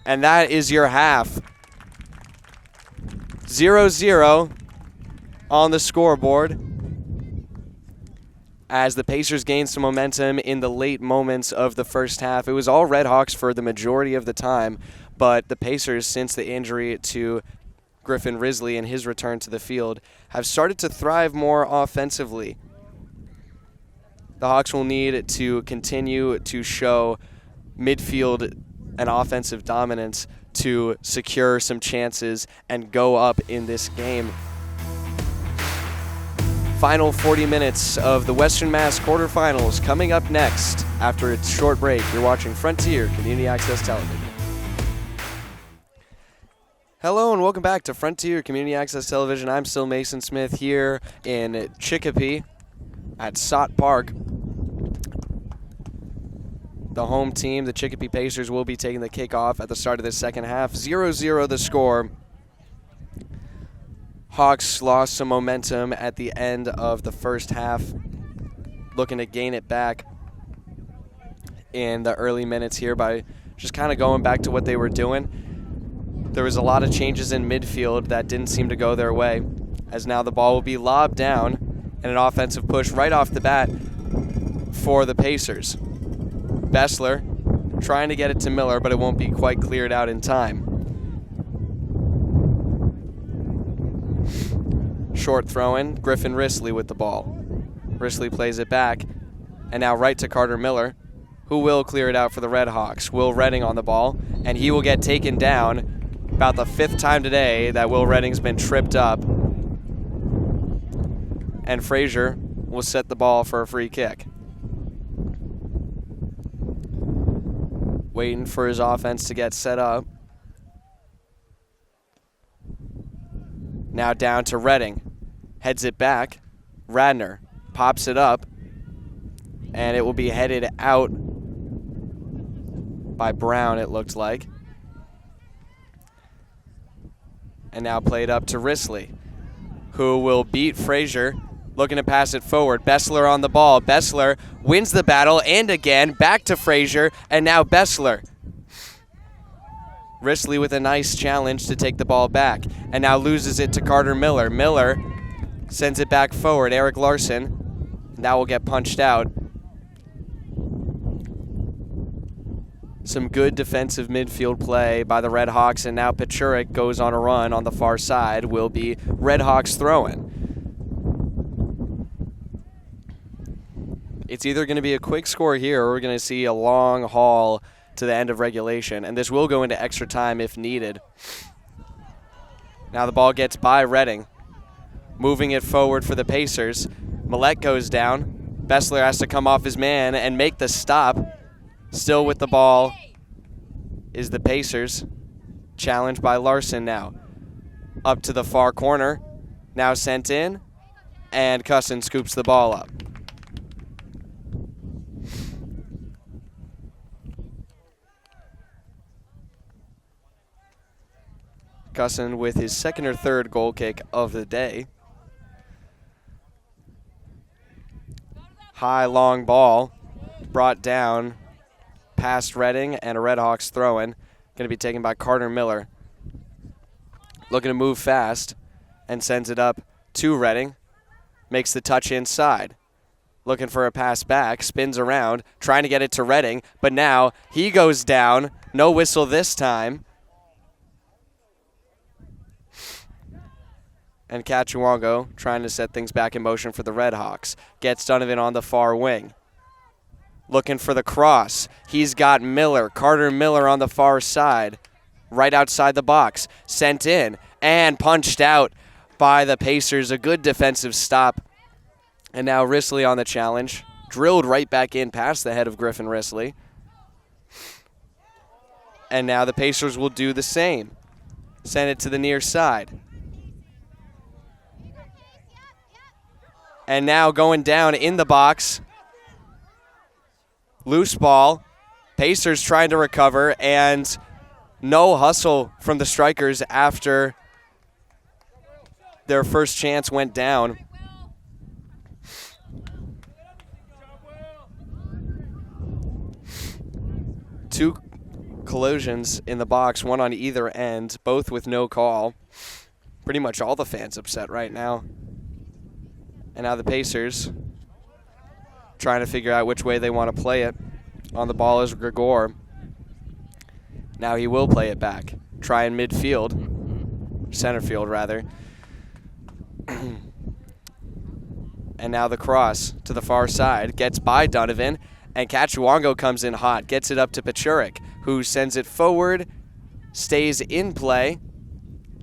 Speaker 1: And that is your half. 0-0 on the scoreboard as the Pacers gained some momentum in the late moments of the first half. It was all Red Hawks for the majority of the time, but the Pacers, since the injury to Griffin Risley and his return to the field, have started to thrive more offensively. The Hawks will need to continue to show midfield and offensive dominance to secure some chances and go up in this game. Final 40 minutes of the Western Mass Quarterfinals coming up next after a short break. You're watching Frontier Community Access Television. Hello and welcome back to Frontier Community Access Television. I'm still Mason Smith here in Chicopee at Sott Park. The home team, the Chicopee Pacers, will be taking the kickoff at the start of the second half. 0-0 the score. Hawks lost some momentum at the end of the first half, looking to gain it back in the early minutes here by just kind of going back to what they were doing. There was a lot of changes in midfield that didn't seem to go their way, as now the ball will be lobbed down and an offensive push right off the bat for the Pacers. Bessler trying to get it to Miller, but it won't be quite cleared out in time. Short throw-in, Griffin Risley with the ball. Risley plays it back, and now right to Carter Miller, who will clear it out for the Red Hawks. Will Redding on the ball, and he will get taken down. About the 5th time today that Will Redding's been tripped up. And Frazier will set the ball for a free kick. Waiting for his offense to get set up. Now down to Redding. Heads it back. Radner pops it up. And it will be headed out by Brown, it looked like. And now played up to Risley, who will beat Frazier, looking to pass it forward. Bessler on the ball. Bessler wins the battle, and again, back to Frazier, and now Bessler. Risley with a nice challenge to take the ball back, and now loses it to Carter Miller. Miller sends it back forward. Eric Larson now will get punched out. Some good defensive midfield play by the Red Hawks, and now Pechuric goes on a run on the far side. Will be Red Hawks throw-in. It's either going to be a quick score here or we're going to see a long haul to the end of regulation, and this will go into extra time if needed. Now the ball gets by Redding. Moving it forward for the Pacers. Millette goes down. Bessler has to come off his man and make the stop. Still with the ball is the Pacers. Challenged by Larson now. Up to the far corner. Now sent in. And Cusson scoops the ball up. Cusson with his second or third goal kick of the day. High, long ball brought down past Redding, and a Red Hawks throw-in. Going to be taken by Carter Miller. Looking to move fast and sends it up to Redding. Makes the touch inside. Looking for a pass back, spins around, trying to get it to Redding, but now he goes down. No whistle this time. And Cachuango trying to set things back in motion for the Red Hawks. Gets Donovan on the far wing. Looking for the cross. He's got Miller, Carter Miller on the far side, right outside the box. Sent in and punched out by the Pacers. A good defensive stop. And now Risley on the challenge. Drilled right back in past the head of Griffin Risley. And now the Pacers will do the same. Send it to the near side. And now going down in the box. Loose ball. Pacers trying to recover, and no hustle from the strikers after their first chance went down. Two collisions in the box, one on either end, both with no call. Pretty much all the fans upset right now. And now the Pacers trying to figure out which way they want to play it. On the ball is Gregor. Now he will play it back. Try in midfield. Center field, rather. And now the cross to the far side. Gets by Donovan. And Cachuango comes in hot. Gets it up to Pechuric, who sends it forward. Stays in play.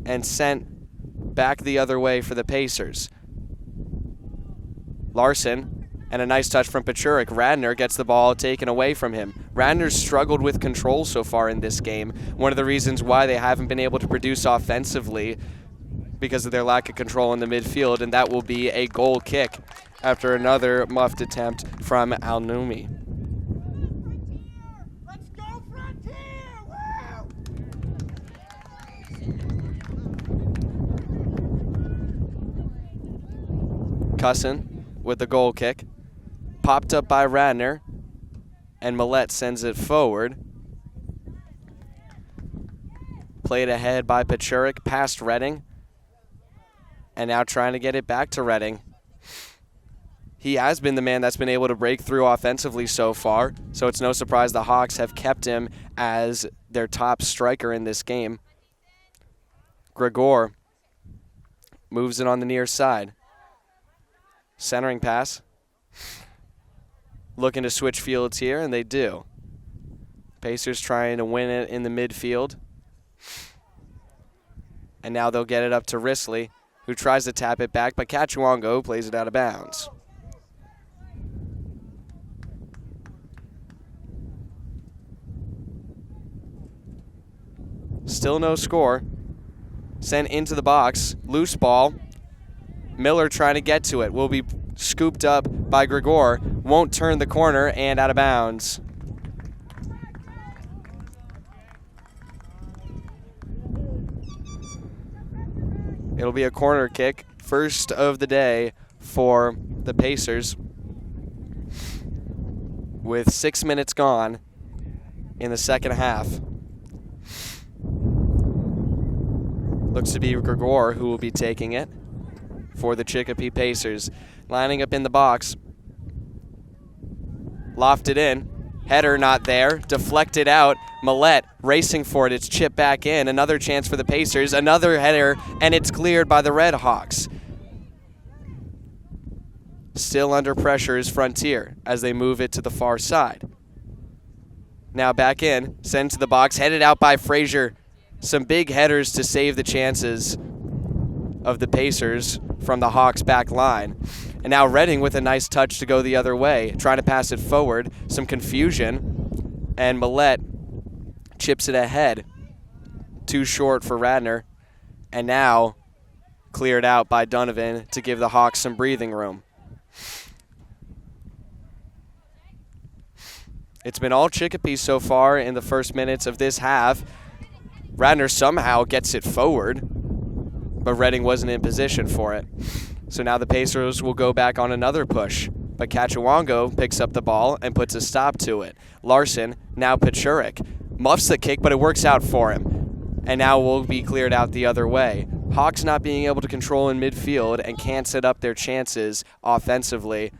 Speaker 1: And sent back the other way for the Pacers. Larson, and a nice touch from Pechuric. Radner gets the ball taken away from him. Radner's struggled with control so far in this game. One of the reasons why they haven't been able to produce offensively because of their lack of control in the midfield, and that will be a goal kick after another muffed attempt from Al-Numi.
Speaker 2: Let's go Frontier! Woo!
Speaker 1: Cusson with the goal kick. Popped up by Radner, and Millette sends it forward. Played ahead by Pechuric, past Redding, and now trying to get it back to Redding. He has been the man that's been able to break through offensively so far, so it's no surprise the Hawks have kept him as their top striker in this game. Gregor moves it on the near side. Centering pass. Looking to switch fields here, and they do. Pacers trying to win it in the midfield. And now they'll get it up to Risley, who tries to tap it back, but Cachuango plays it out of bounds. Still no score. Sent into the box. Loose ball. Miller trying to get to it. Will be scooped up by Gregor. Won't turn the corner and out of bounds. It'll be a corner kick. First of the day for the Pacers. With 6 minutes gone in the second half. Looks to be Gregor who will be taking it for the Chicopee Pacers. Lining up in the box. Lofted in. Header not there. Deflected out. Millette racing for it. It's chipped back in. Another chance for the Pacers. Another header, and it's cleared by the Red Hawks. Still under pressure is Frontier as they move it to the far side. Now back in. Sent to the box. Headed out by Frazier. Some big headers to save the chances of the Pacers from the Hawks back line. And now Redding with a nice touch to go the other way, trying to pass it forward. Some confusion, and Millette chips it ahead. Too short for Radner, and now cleared out by Donovan to give the Hawks some breathing room. It's been all Chicopee so far in the first minutes of this half. Radner somehow gets it forward, but Redding wasn't in position for it. So now the Pacers will go back on another push, but Kachawango picks up the ball and puts a stop to it. Larson, now Pachurik, muffs the kick, but it works out for him, and now will be cleared out the other way. Hawks not being able to control in midfield and can't set up their chances offensively,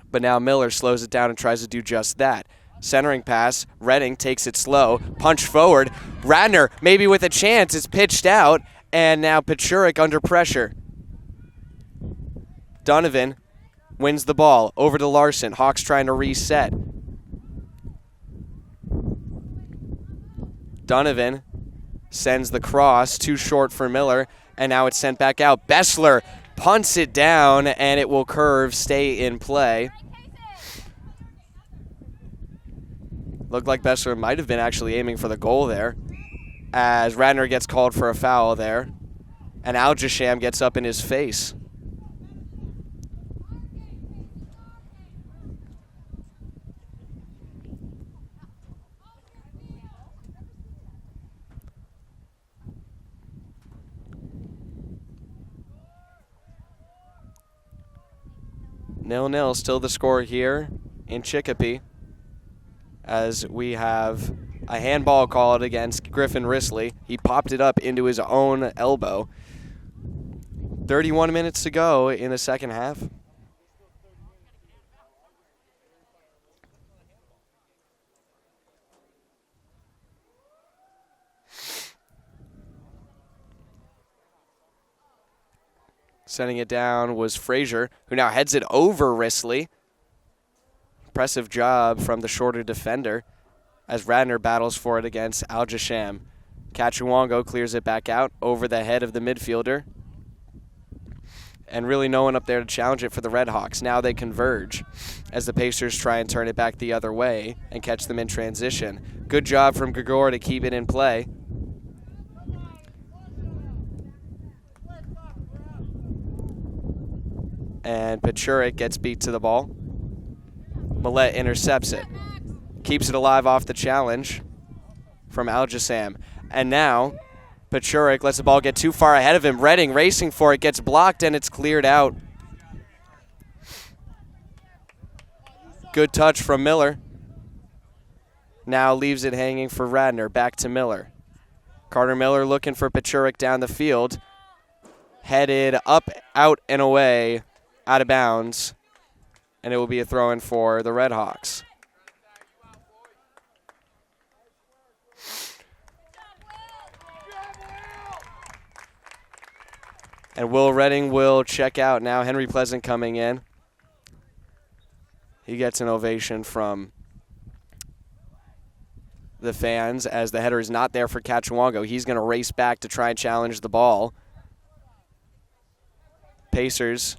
Speaker 1: but now Miller slows it down and tries to do just that. Centering pass, Redding takes it slow, punch forward. Radner maybe with a chance, it's pitched out, and now Pachurik under pressure. Donovan wins the ball over to Larson. Hawks trying to reset. Donovan sends the cross, too short for Miller, and now it's sent back out. Bessler punts it down, and it will curve, stay in play. Looked like Bessler might have been actually aiming for the goal there, as Radner gets called for a foul there, and Al-Jasham gets up in his face. Nil-nil, still the score here in Chicopee, as we have a handball called against Griffin Risley. He popped it up into his own elbow. 31 minutes to go in the second half. Sending it down was Frazier, who now heads it over Risley. Impressive job from the shorter defender as Radner battles for it against Al-Jasham. Kachawango clears it back out over the head of the midfielder. And really no one up there to challenge it for the Red Hawks. Now they converge as the Pacers try and turn it back the other way and catch them in transition. Good job from Gregor to keep it in play. And Pachurik gets beat to the ball. Millette intercepts it. Keeps it alive off the challenge from Al-Jasham. And now Pachurik lets the ball get too far ahead of him. Redding racing for it, gets blocked, and it's cleared out. Good touch from Miller. Now leaves it hanging for Radner. Back to Miller. Carter Miller looking for Pachurik down the field. Headed up, out, and away. Out of bounds, and it will be a throw-in for the Red Hawks. And Will Redding will check out now. Henry Pleasant coming in. He gets an ovation from the fans as the header is not there for Kachawango. He's going to race back to try and challenge the ball. Pacers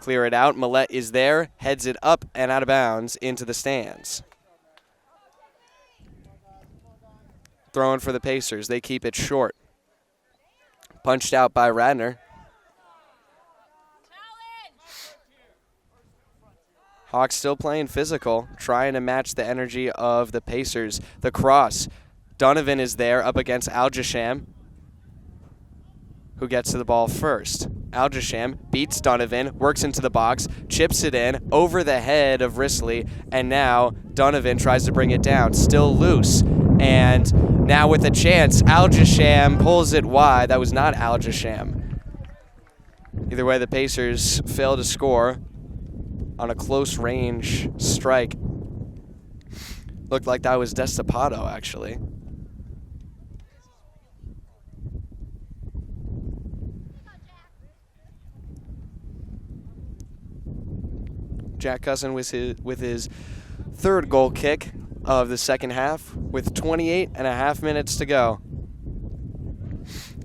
Speaker 1: clear it out. Millette is there, heads it up and out of bounds into the stands. Throwing for the Pacers. They keep it short. Punched out by Radner. Hawks still playing physical, trying to match the energy of the Pacers. The cross. Donovan is there up against Al-Jasham, who gets to the ball first. Al-Jasham beats Donovan, works into the box, chips it in over the head of Risley, and now Donovan tries to bring it down. Still loose, And now with a chance, Algesham pulls it wide. That was not Algesham. Either way, the Pacers fail to score on a close range strike. Looked like that was Destapato, actually. Jack Cusson with his third goal kick of the second half with 28.5 minutes to go.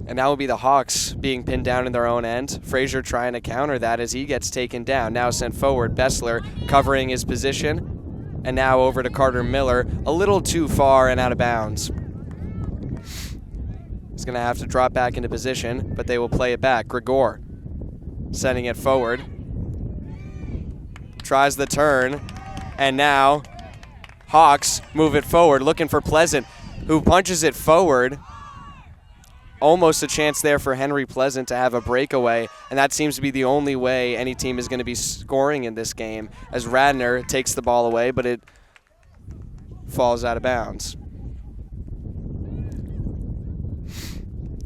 Speaker 1: And now will be the Hawks being pinned down in their own end. Frazier trying to counter that as he gets taken down. Now sent forward. Bessler covering his position. And now over to Carter Miller. A little too far and out of bounds. He's going to have to drop back into position, but they will play it back. Grigor sending it forward. Tries the turn, and now Hawks move it forward, looking for Pleasant, who punches it forward. Almost a chance there for Henry Pleasant to have a breakaway, and that seems to be the only way any team is going to be scoring in this game, as Radner takes the ball away, but it falls out of bounds.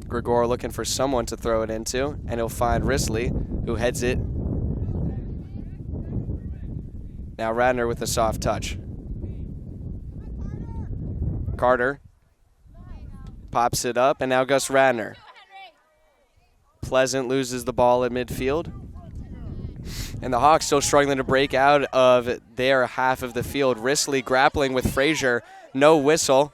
Speaker 1: Grigor looking for someone to throw it into, and he'll find Risley, who heads it. Now Radner with a soft touch. Carter pops it up, and now Gus Radner. Pleasant loses the ball at midfield. And the Hawks still struggling to break out of their half of the field. Risley grappling with Frazier. No whistle.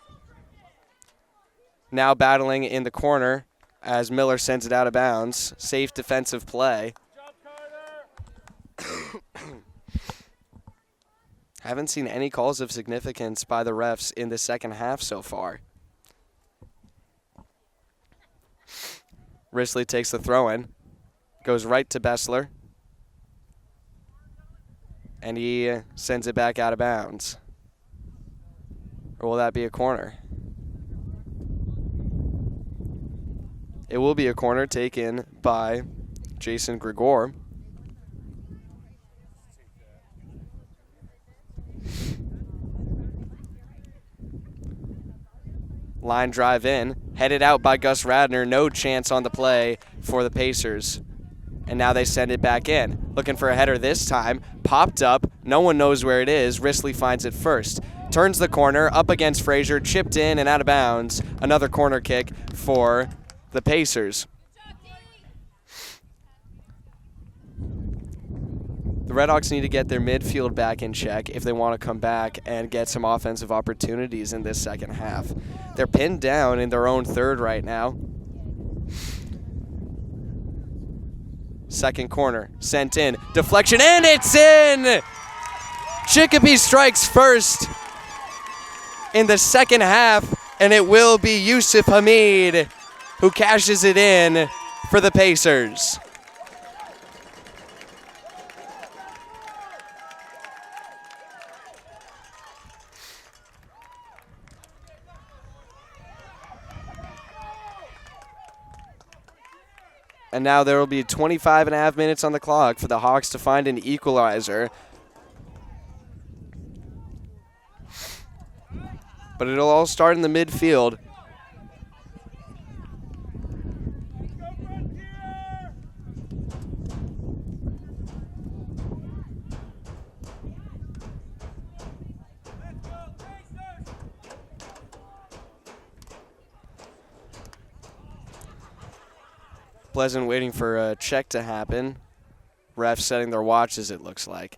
Speaker 1: Now battling in the corner as Miller sends it out of bounds. Safe defensive play. Haven't seen any calls of significance by the refs in the second half so far. Risley takes the throw-in, goes right to Bessler, and he sends it back out of bounds. Or will that be a corner? It will be a corner taken by Jason Grigor. Line drive in, headed out by Gus Radner. No chance on the play for the Pacers. And now they send it back in. Looking for a header this time. Popped up. No one knows where it is. Risley finds it first. Turns the corner, up against Frazier, chipped in and out of bounds. Another corner kick for the Pacers. The Redhawks need to get their midfield back in check if they want to come back and get some offensive opportunities in this second half. They're pinned down in their own third right now. Second corner, sent in, deflection, and it's in! Chicopee strikes first in the second half, and it will be Yusuf Hamid who cashes it in for the Pacers. And now there will be 25.5 minutes on the clock for the Hawks to find an equalizer. But it'll all start in the midfield. Pleasant waiting for a check to happen. Refs setting their watches, it looks like.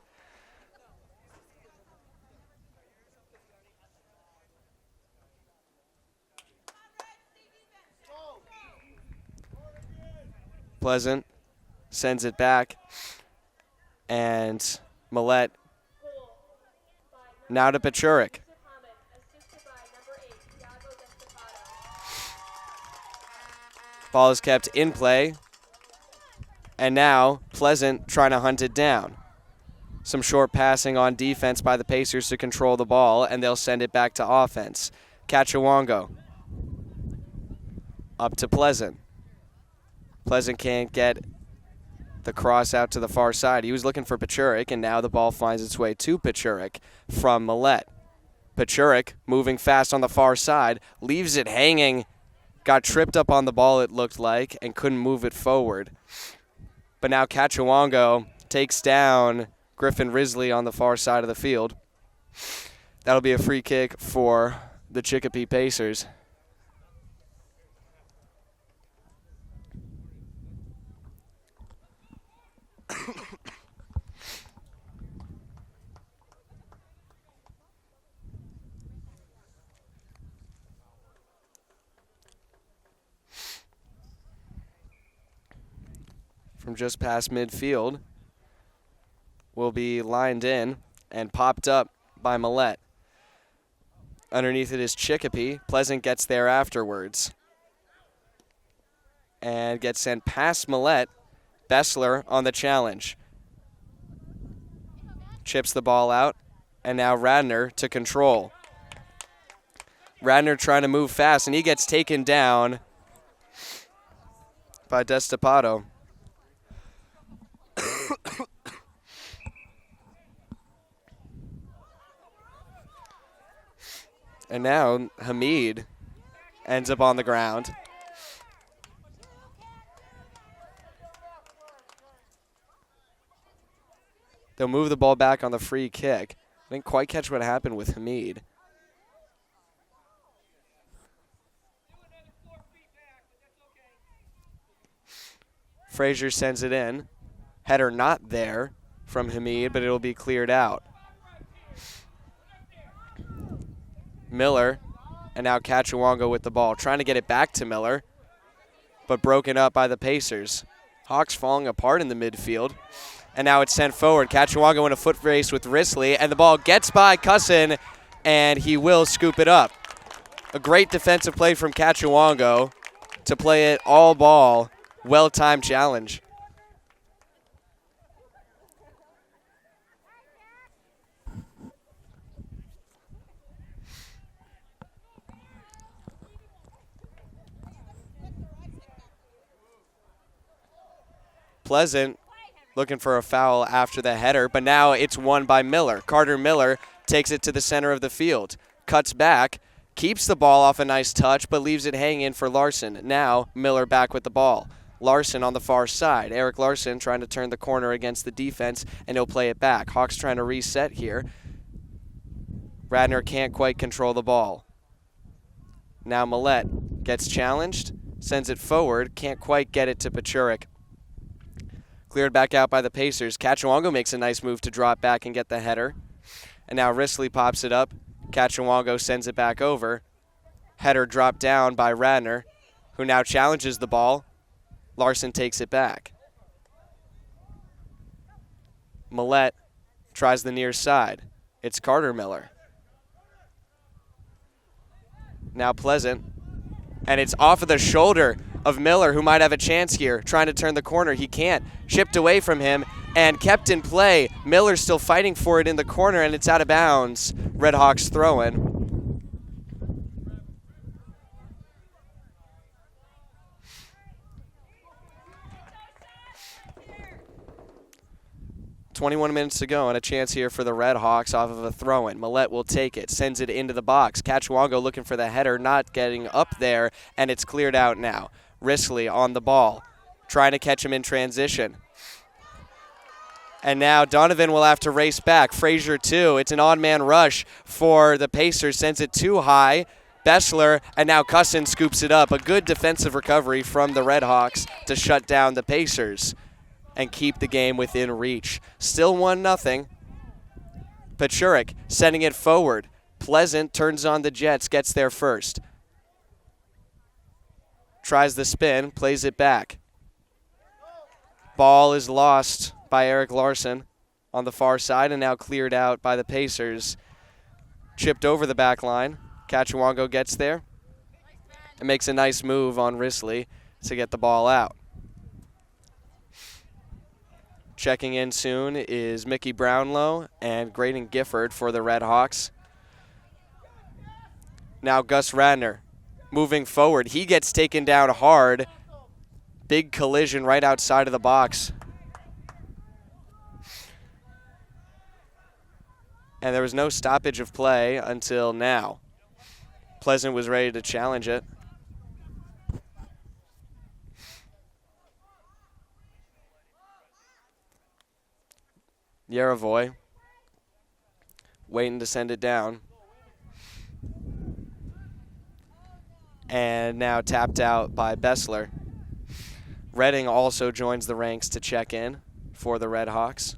Speaker 1: Pleasant sends it back. And Millette now to Pachurik. Ball is kept in play. And now Pleasant trying to hunt it down. Some short passing on defense by the Pacers to control the ball, and they'll send it back to offense. Kachawango. Up to Pleasant. Pleasant can't get the cross out to the far side. He was looking for Pachurik, and now the ball finds its way to Pachurik from Millette. Pachurik moving fast on the far side, leaves it hanging, got tripped up on the ball it looked like, and couldn't move it forward. But now Kachiwango takes down Griffin Risley on the far side of the field. That'll be a free kick for the Chicopee Pacers. From just past midfield will be lined in and popped up by Millette. Underneath it is Chicopee. Pleasant gets there afterwards and gets sent past Millette. Bessler on the challenge. Chips the ball out, and now Radner to control. Radner trying to move fast, and he gets taken down by Destapato. And now Hamid ends up on the ground. They'll move the ball back on the free kick. I didn't quite catch what happened with Hamid. Frazier sends it in. Header not there from Hamid, but it'll be cleared out. Miller, and now Kachiwango with the ball, trying to get it back to Miller, but broken up by the Pacers. Hawks falling apart in the midfield, and now it's sent forward. Kachiwango in a foot race with Risley, and the ball gets by Cussin, and he will scoop it up. A great defensive play from Kachiwango to play it all ball, well-timed challenge. Pleasant looking for a foul after the header, but now it's won by Miller. Carter Miller takes it to the center of the field, cuts back, keeps the ball off a nice touch, but leaves it hanging for Larson. Now Miller back with the ball. Larson on the far side. Eric Larson trying to turn the corner against the defense, and he'll play it back. Hawks trying to reset here. Radner can't quite control the ball. Now Millette gets challenged, sends it forward, can't quite get it to Pachurik. Cleared back out by the Pacers. Kachiwango makes a nice move to drop back and get the header. And now Risley pops it up. Kachiwango sends it back over. Header dropped down by Radner, who now challenges the ball. Larson takes it back. Millette tries the near side. It's Carter Miller. Now Pleasant. And it's off of the shoulder of Miller, who might have a chance here, trying to turn the corner. He can't. Chipped away from him and kept in play. Miller's still fighting for it in the corner, and it's out of bounds. Red Hawks throw-in. .21 minutes to go, and a chance here for the Red Hawks off of a throw-in. Millette will take it, sends it into the box. Kachiwango looking for the header, not getting up there, and it's cleared out now. Risley on the ball, trying to catch him in transition. And now Donovan will have to race back. Frazier too. It's an odd-man rush for the Pacers, sends it too high. Bessler, and now Cussin scoops it up. A good defensive recovery from the Red Hawks to shut down the Pacers and keep the game within reach. Still 1-0. Pachurik sending it forward. Pleasant turns on the Jets, gets there first. Tries the spin, plays it back. Ball is lost by Eric Larson on the far side and now cleared out by the Pacers. Chipped over the back line. Kachiwango gets there and makes a nice move on Risley to get the ball out. Checking in soon is Mickey Brownlow and Graydon Gifford for the Red Hawks. Now Gus Radner moving forward. He gets taken down hard. Big collision right outside of the box. And there was no stoppage of play until now. Pleasant was ready to challenge it. Yaravoy waiting to send it down. And now tapped out by Bessler. Redding also joins the ranks to check in for the Red Hawks.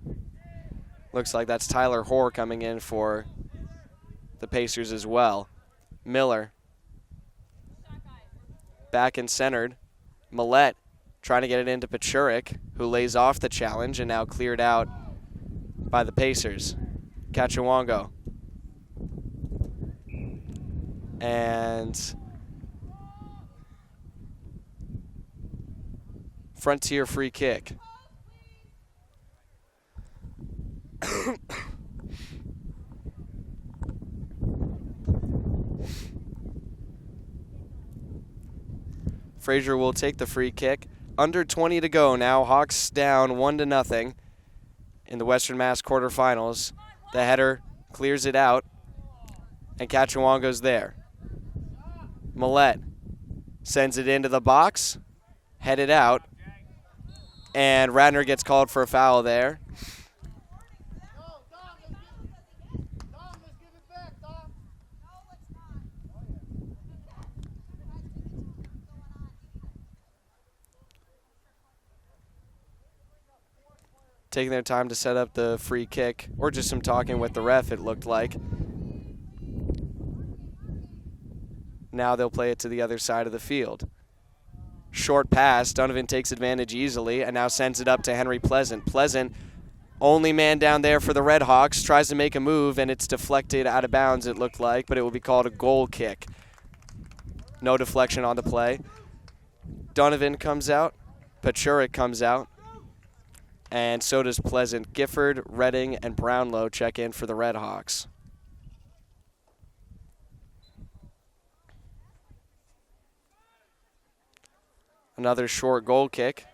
Speaker 1: Looks like that's Tyler Hoare coming in for the Pacers as well. Miller back and centered. Millette trying to get it into Pachurik, who lays off the challenge and now cleared out by the Pacers. Kachawongo. And Frontier free kick. Frazier will take the free kick. Under 20 to go now. Hawks down 1-0 in the Western Mass quarterfinals. The header clears it out, and Kachawongo's there. Millette sends it into the box, headed out, and Radner gets called for a foul there. Taking their time to set up the free kick, or just some talking with the ref, it looked like. Now they'll play it to the other side of the field. Short pass, Donovan takes advantage easily and now sends it up to Henry Pleasant. Pleasant, only man down there for the Red Hawks, tries to make a move and it's deflected out of bounds, it looked like, but it will be called a goal kick. No deflection on the play. Donovan comes out, Pachurik comes out, and so does Pleasant. Gifford, Redding, and Brownlow check in for the Red Hawks. Another short goal kick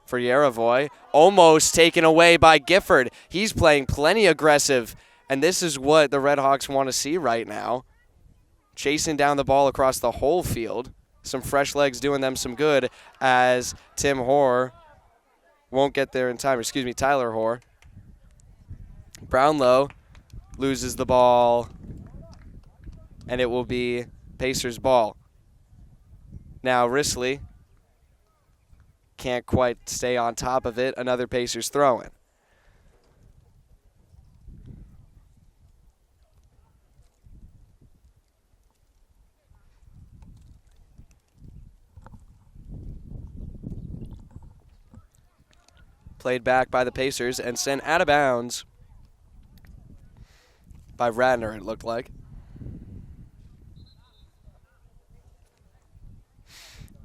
Speaker 1: for Yaravoy. Almost taken away by Gifford. He's playing plenty aggressive, and this is what the Red Hawks want to see right now. Chasing down the ball across the whole field. Some fresh legs doing them some good as Tim Hoare won't get there in time. Excuse me, Tyler Hoare. Brownlow loses the ball, and it will be Pacers' ball. Now Risley can't quite stay on top of it. Another Pacers throw-in. Played back by the Pacers and sent out of bounds by Radner, it looked like.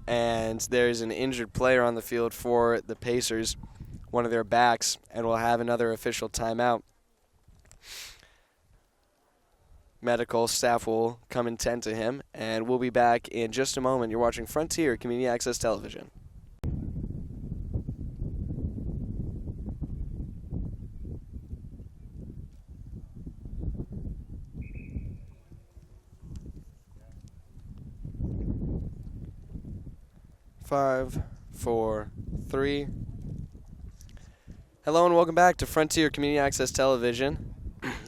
Speaker 1: And there's an injured player on the field for the Pacers, one of their backs, and we'll have another official timeout. Medical staff will come and tend to him, and we'll be back in just a moment. You're watching Frontier Community Access Television. Five, four, three. Hello and welcome back to Frontier Community Access Television.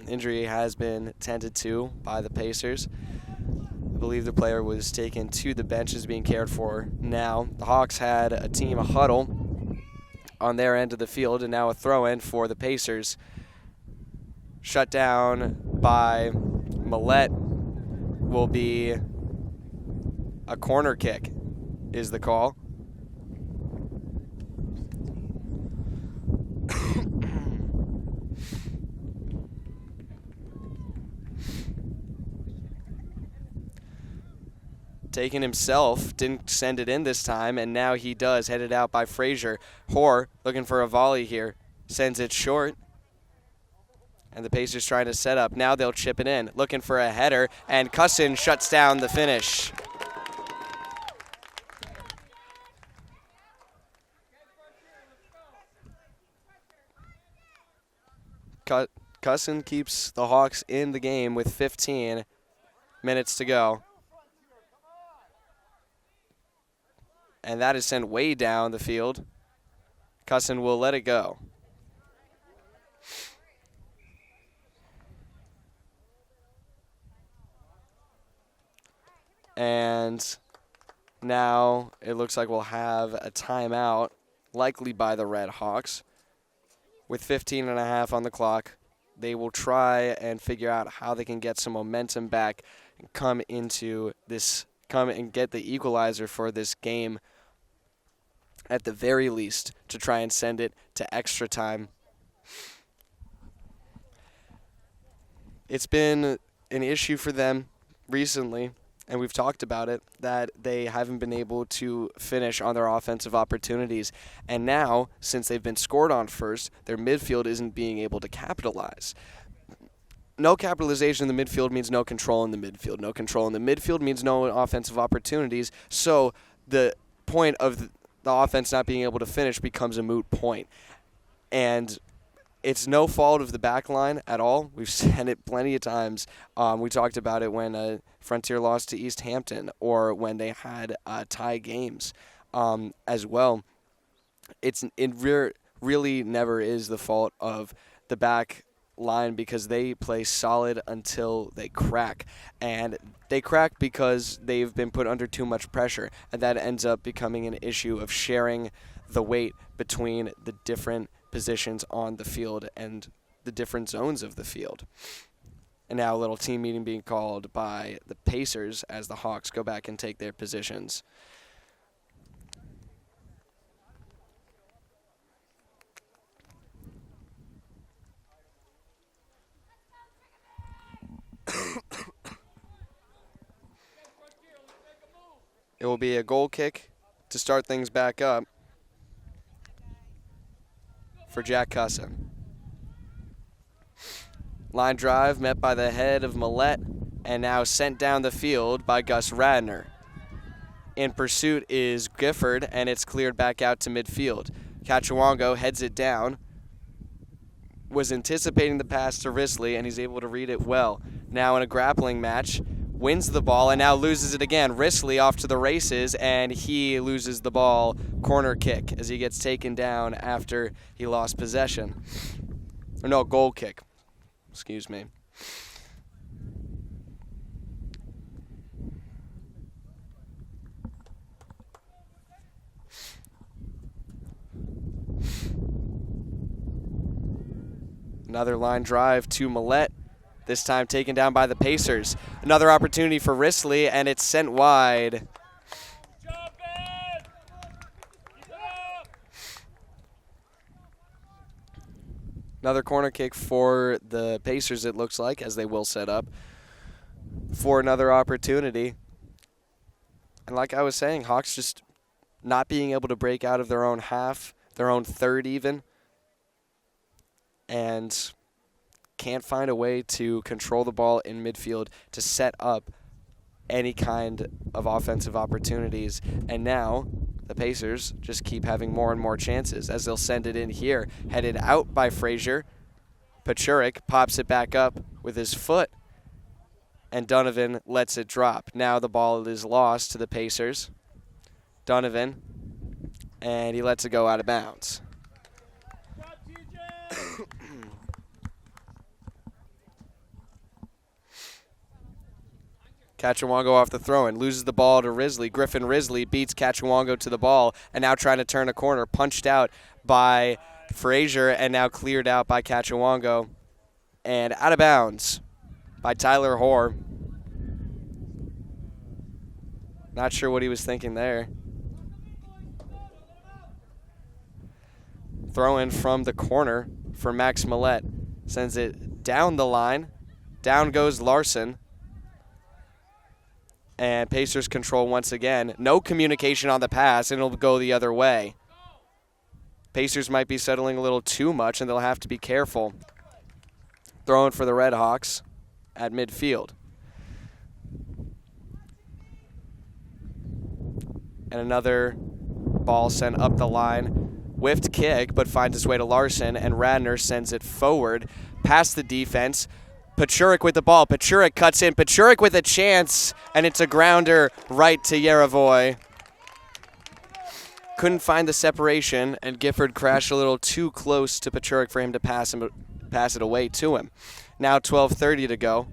Speaker 1: Injury has been tended to by the Pacers. I believe the player was taken to the bench, is being cared for now. The Hawks had a team huddle on their end of the field, and now a throw-in for the Pacers. Shut down by Millette will be a corner kick. Is the call. Taken himself, didn't send it in this time, and now he does, headed out by Frazier. Hoare looking for a volley here, sends it short. And the Pacers trying to set up. Now they'll chip it in, looking for a header, and Cussin shuts down the finish. Cusson keeps the Hawks in the game with 15 minutes to go. And that is sent way down the field. Cusson will let it go. And now it looks like we'll have a timeout, likely by the Red Hawks. With 15 and a half on the clock, they will try and figure out how they can get some momentum back and come and get the equalizer for this game at the very least to try and send it to extra time. It's been an issue for them recently, and we've talked about it, that they haven't been able to finish on their offensive opportunities. And now, since they've been scored on first, their midfield isn't being able to capitalize. No capitalization in the midfield means no control in the midfield. No control in the midfield means no offensive opportunities. So the point of the offense not being able to finish becomes a moot point. And it's no fault of the back line at all. We've said it plenty of times. We talked about it when Frontier lost to East Hampton or when they had tie games as well. It really never is the fault of the back line because they play solid until they crack. And they crack because they've been put under too much pressure. And that ends up becoming an issue of sharing the weight between the different positions on the field and the different zones of the field. And now a little team meeting being called by the Pacers as the Hawks go back and take their positions. It will be a goal kick to start things back up for Jack Cusson. Line drive met by the head of Millette and now sent down the field by Gus Radner. In pursuit is Gifford, and it's cleared back out to midfield. Cachuango heads it down, was anticipating the pass to Risley, and he's able to read it well. Now in a grappling match, wins the ball and now loses it again. Risley off to the races, and he loses the ball. Corner kick as he gets taken down after he lost possession. Or no, goal kick. Excuse me. Another line drive to Millette. This time taken down by the Pacers. Another opportunity for Risley, and it's sent wide. Another corner kick for the Pacers, it looks like, as they will set up for another opportunity. And like I was saying, Hawks just not being able to break out of their own half, their own third even, and can't find a way to control the ball in midfield to set up any kind of offensive opportunities. And now the Pacers just keep having more and more chances as they'll send it in here. Headed out by Frazier. Pachurik pops it back up with his foot, and Donovan lets it drop. Now the ball is lost to the Pacers. Donovan, and he lets it go out of bounds. Cachuango off the throw-in, loses the ball to Risley. Griffin Risley beats Cachuango to the ball, and now trying to turn a corner, punched out by Frazier, and now cleared out by Cachuango, and out of bounds by Tyler Hoare. Not sure what he was thinking there. Throw-in from the corner for Max Millette. Sends it down the line. Down goes Larson. And Pacers control once again. No communication on the pass, and it'll go the other way. Pacers might be settling a little too much, and they'll have to be careful. Throwing for the Red Hawks at midfield. And another ball sent up the line. Whiffed kick, but finds its way to Larson, and Radner sends it forward past the defense. Pachurik with the ball. Pachurik cuts in. Pachurik with a chance, and it's a grounder right to Yaravoy. Couldn't find the separation, and Gifford crashed a little too close to Pachurik for him to pass it away to him. Now 12:30 to go.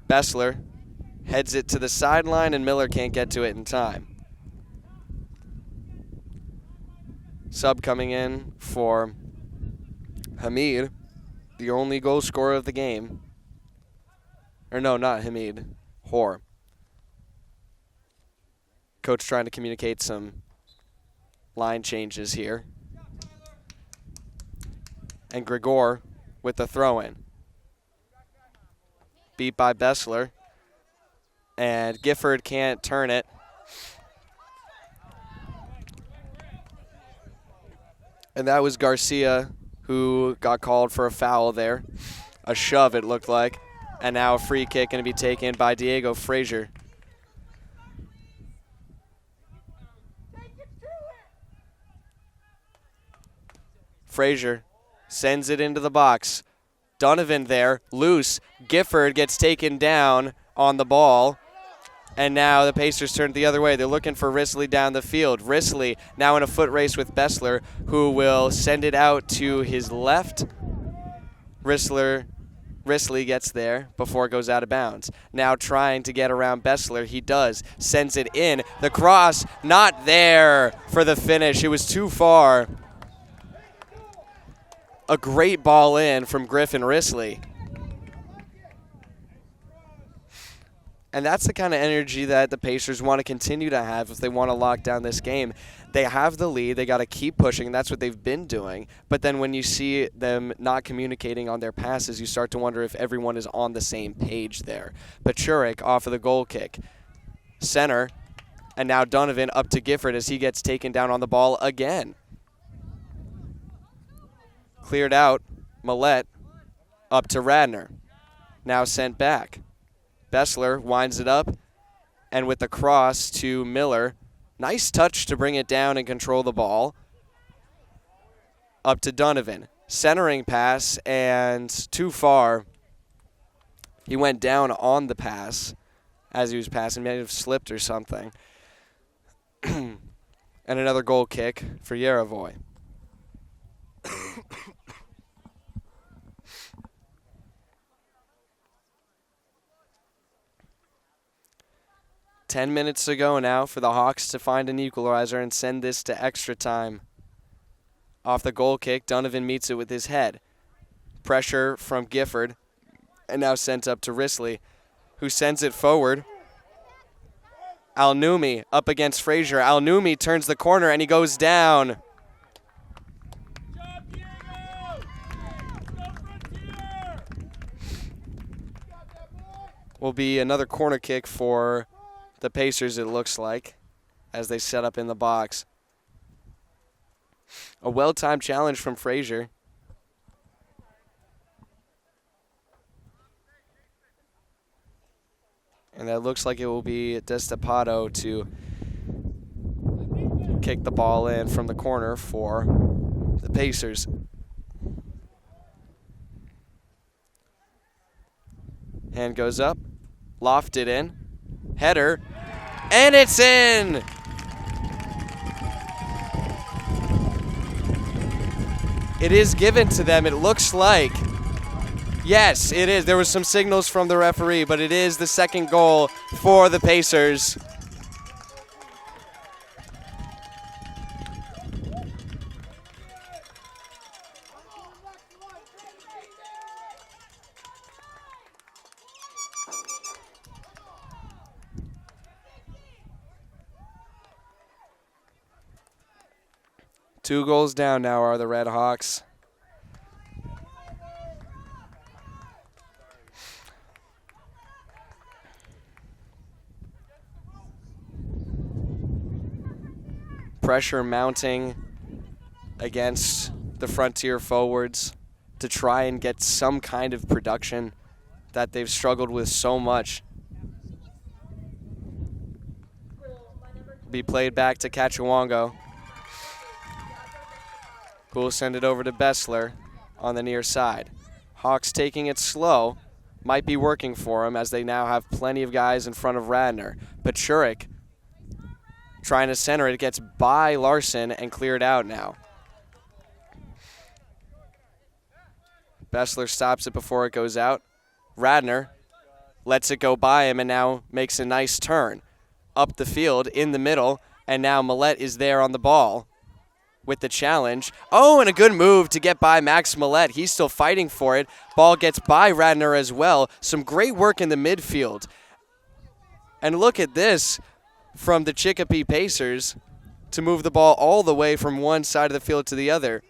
Speaker 1: Bessler heads it to the sideline, and Miller can't get to it in time. Sub coming in for Hamid, the only goal scorer of the game. Or no, not Hamid. Hoare. Coach trying to communicate some line changes here. And Grigor with the throw-in. Beat by Bessler. And Gifford can't turn it. And that was Garcia who got called for a foul there. A shove, it looked like. And now a free kick going to be taken by Diego Frazier. Frazier sends it into the box. Donovan there, loose. Gifford gets taken down on the ball. And now the Pacers turn the other way. They're looking for Risley down the field. Risley now in a foot race with Bessler, who will send it out to his left. Risley gets there before it goes out of bounds. Now trying to get around Bessler. He does. Sends it in. The cross not there for the finish. It was too far. A great ball in from Griffin Risley. And that's the kind of energy that the Pacers want to continue to have if they want to lock down this game. They have the lead. They got to keep pushing, and that's what they've been doing. But then when you see them not communicating on their passes, you start to wonder if everyone is on the same page there. Pachurik off of the goal kick. Center, and now Donovan up to Gifford as he gets taken down on the ball again. Cleared out. Millette up to Radner. Now sent back. Bessler winds it up, and with the cross to Miller. Nice touch to bring it down and control the ball. Up to Donovan. Centering pass, and too far. He went down on the pass as he was passing. May have slipped or something. And another goal kick for Yaravoy. 10 minutes to go now for the Hawks to find an equalizer and send this to extra time. Off the goal kick, Donovan meets it with his head. Pressure from Gifford, and now sent up to Risley, who sends it forward. Al-Numi up against Frazier. Al-Numi turns the corner, and he goes down. Will be another corner kick for the Pacers, it looks like, as they set up in the box. A well-timed challenge from Frazier. And that looks like it will be Destapato to kick the ball in from the corner for the Pacers. Hand goes up, lofted in, header, and it's in! It is given to them, it looks like. Yes, it is. There was some signals from the referee, but it is the second goal for the Pacers. Two goals down now are the Red Hawks. Pressure mounting against the Frontier forwards to try and get some kind of production that they've struggled with so much. Be played back to Kachuango. who will send it over to Bessler on the near side. Hawks taking it slow. Might be working for him as they now have plenty of guys in front of Radner. Pachurik trying to center it. Gets by Larson and cleared out now. Bessler stops it before it goes out. Radner lets it go by him and now makes a nice turn up the field in the middle, and now Millette is there on the ball with the challenge. Oh, and a good move to get by Max Millette. He's still fighting for it. Ball gets by Radner as well. Some great work in the midfield. And look at this from the Chicopee Pacers to move the ball all the way from one side of the field to the other.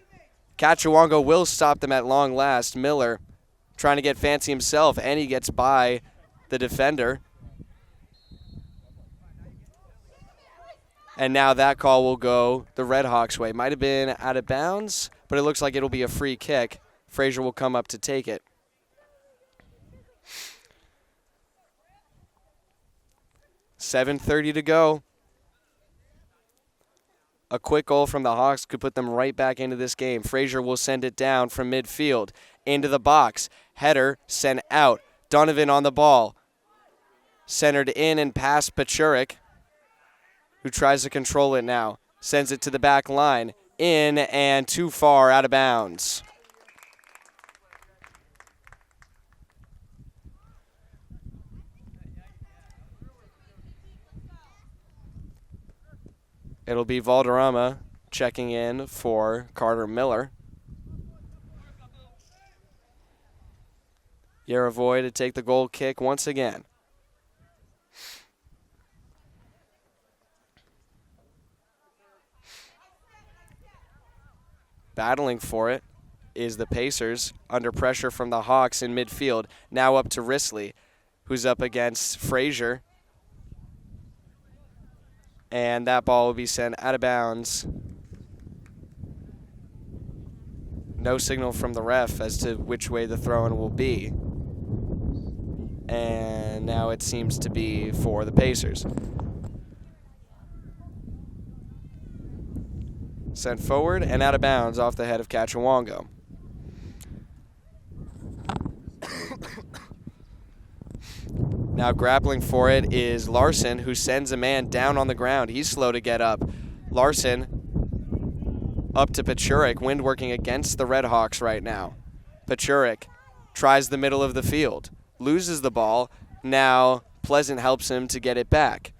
Speaker 1: Cachawongo will stop them at long last. Miller trying to get fancy himself, and he gets by the defender. And now that call will go the Red Hawks' way. Might have been out of bounds, but it looks like it'll be a free kick. Frazier will come up to take it. $7:30 to go. A quick goal from the Hawks could put them right back into this game. Frazier will send it down from midfield into the box. Header sent out. Donovan on the ball. Centered in and past Pachurik, who tries to control it now. Sends it to the back line. In and too far, out of bounds. It'll be Valderrama checking in for Carter Miller. Yaravoy to take the goal kick once again. Battling for it is the Pacers, under pressure from the Hawks in midfield. Now up to Risley, who's up against Frazier. And that ball will be sent out of bounds. No signal from the ref as to which way the throw-in will be. And now it seems to be for the Pacers. Sent forward and out of bounds off the head of Cachawongo. Now grappling for it is Larson, who sends a man down on the ground. He's slow to get up. Larson up to Pachurik. Wind working against the Red Hawks right now. Pachurik tries the middle of the field. Loses the ball. Now Pleasant helps him to get it back.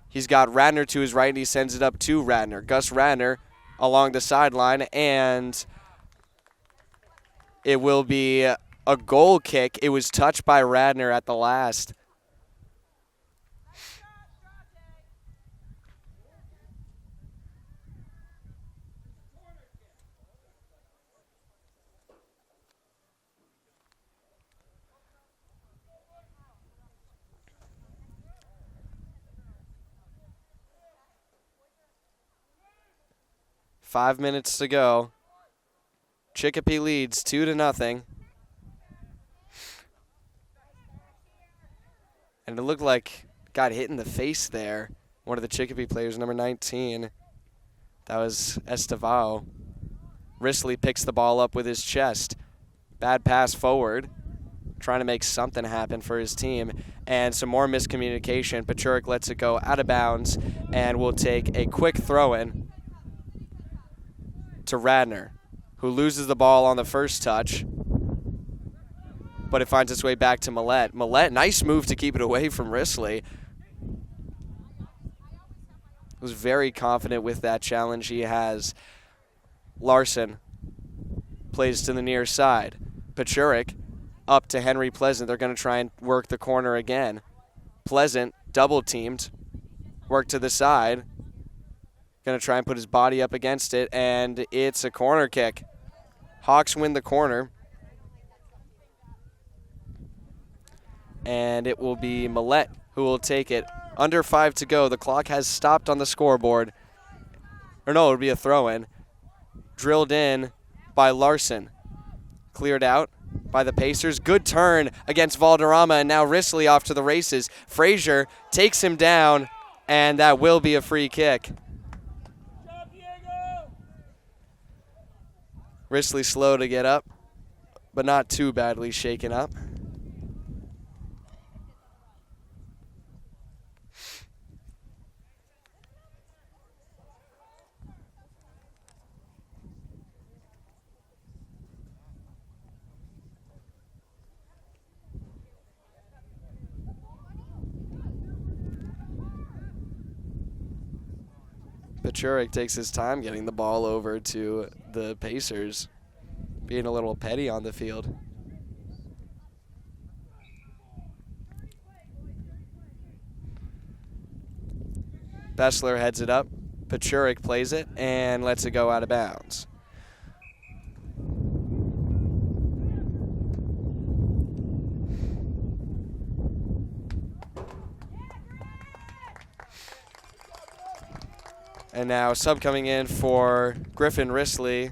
Speaker 1: He's got Radner to his right, and he sends it up to Radner. Gus Radner along the sideline, and it will be a goal kick. It was touched by Radner at the last. Five minutes to go. Chicopee leads 2-0. And it looked like got hit in the face there. One of the Chicopee players, number 19. That was Estevao. Risley picks the ball up with his chest. Bad pass forward. Trying to make something happen for his team. And some more miscommunication. Pachurik lets it go out of bounds and will take a quick throw-in to Radner, who loses the ball on the first touch, but it finds its way back to Millette. Millette, nice move to keep it away from Risley. Was very confident with that challenge he has. Larson plays to the near side. Pachurik up to Henry Pleasant. They're going to try and work the corner again. Pleasant double-teamed, work to the side. Going to try and put his body up against it, and it's a corner kick. Hawks win the corner. And it will be Millette who will take it. Under 5 to go. The clock has stopped on the scoreboard. Or no, it would be a throw-in. Drilled in by Larson. Cleared out by the Pacers. Good turn against Valderrama, and now Risley off to the races. Frazier takes him down, and that will be a free kick. Risley slow to get up, but not too badly shaken up. Pachurik takes his time getting the ball over to the Pacers, being a little petty on the field. Bessler heads it up. Pachurik plays it and lets it go out of bounds. And now sub coming in for Griffin Risley,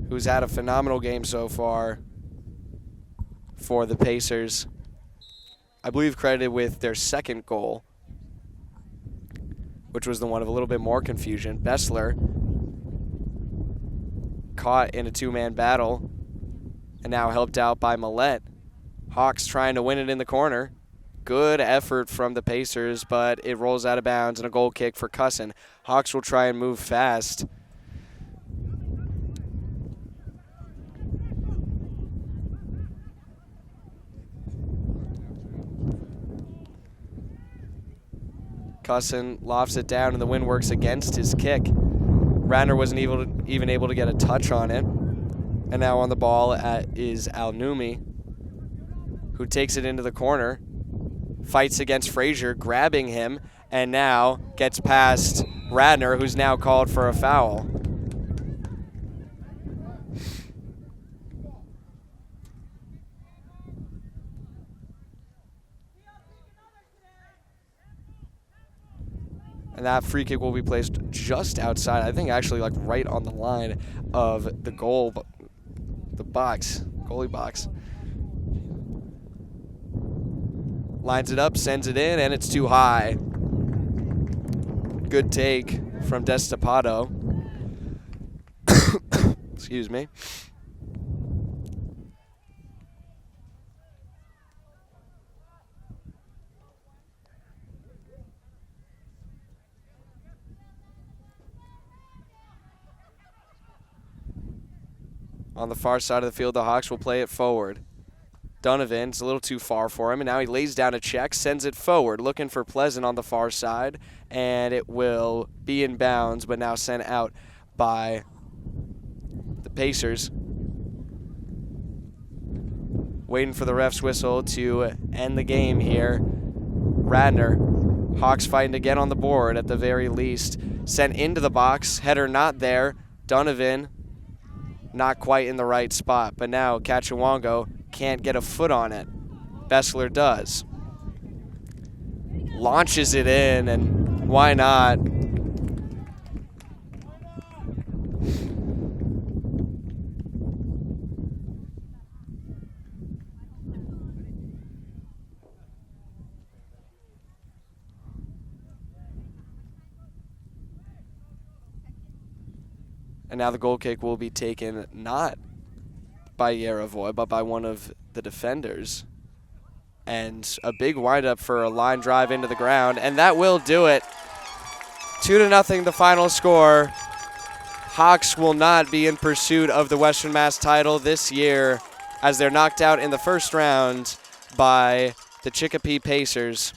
Speaker 1: who's had a phenomenal game so far for the Pacers. I believe credited with their second goal, which was the one of a little bit more confusion. Bessler caught in a two-man battle and now helped out by Millette. Hawks trying to win it in the corner. Good effort from the Pacers, but it rolls out of bounds and a goal kick for Cusson. Hawks will try and move fast. Cusson lofts it down and the wind works against his kick. Radner wasn't even able to get a touch on it. And now on the ball is Al-Numi, who takes it into the corner. Fights against Frazier, grabbing him, and now gets past Radner, who's now called for a foul. And that free kick will be placed just outside, I think actually like right on the line of the goal, the box, goalie box. Lines it up, sends it in, and it's too high. Good take from Destapato. Excuse me. On the far side of the field, the Hawks will play it forward. Donovan's a little too far for him, and now he lays down a check, sends it forward, looking for Pleasant on the far side, and it will be in bounds, but now sent out by the Pacers. Waiting for the ref's whistle to end the game here. Radner, Hawks fighting to get on the board at the very least. Sent into the box, header not there. Donovan not quite in the right spot, but now Kachiwango can't get a foot on it. Bessler does. Launches it in, and why not? And now the goal kick will be taken not by Yaravoy, but by one of the defenders. And a big windup for a line drive into the ground, and that will do it. 2-0 the final score. Hawks will not be in pursuit of the Western Mass title this year as they're knocked out in the first round by the Chicopee Pacers.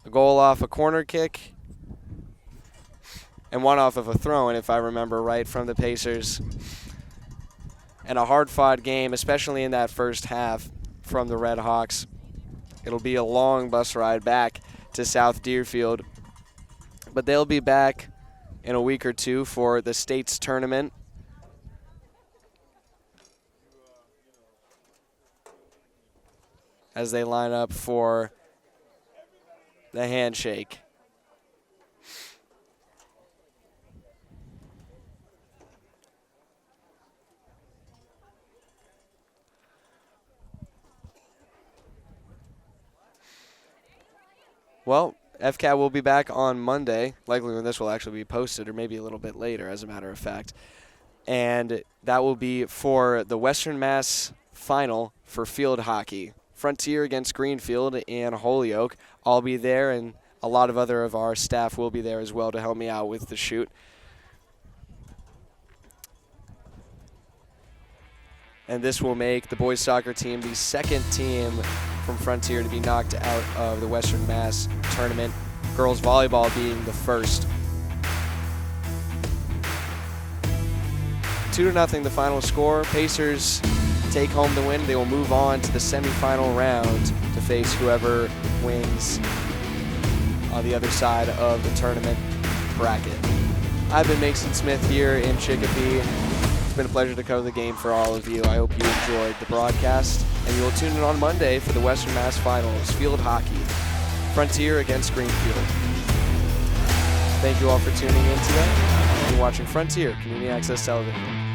Speaker 1: A goal off a corner kick and one off of a throw-in, if I remember right, from the Pacers. And a hard-fought game, especially in that first half from the Red Hawks. It'll be a long bus ride back to South Deerfield. But they'll be back in a week or two for the States tournament. As they line up for the handshake. Well, FCAT will be back on Monday, likely when this will actually be posted, or maybe a little bit later, as a matter of fact. And that will be for the Western Mass Final for field hockey. Frontier against Greenfield in Holyoke. I'll be there, and a lot of other of our staff will be there as well to help me out with the shoot. And this will make the boys soccer team the second team from Frontier to be knocked out of the Western Mass tournament. Girls volleyball being the first. 2-0 the final score. Pacers take home the win. They will move on to the semifinal round to face whoever wins on the other side of the tournament bracket. I've been Mason Smith here in Chicopee. It's been a pleasure to cover the game for all of you. I hope you enjoyed the broadcast, and you will tune in on Monday for the Western Mass Finals, field hockey, Frontier against Greenfield. Thank you all for tuning in today and watching Frontier Community Access Television.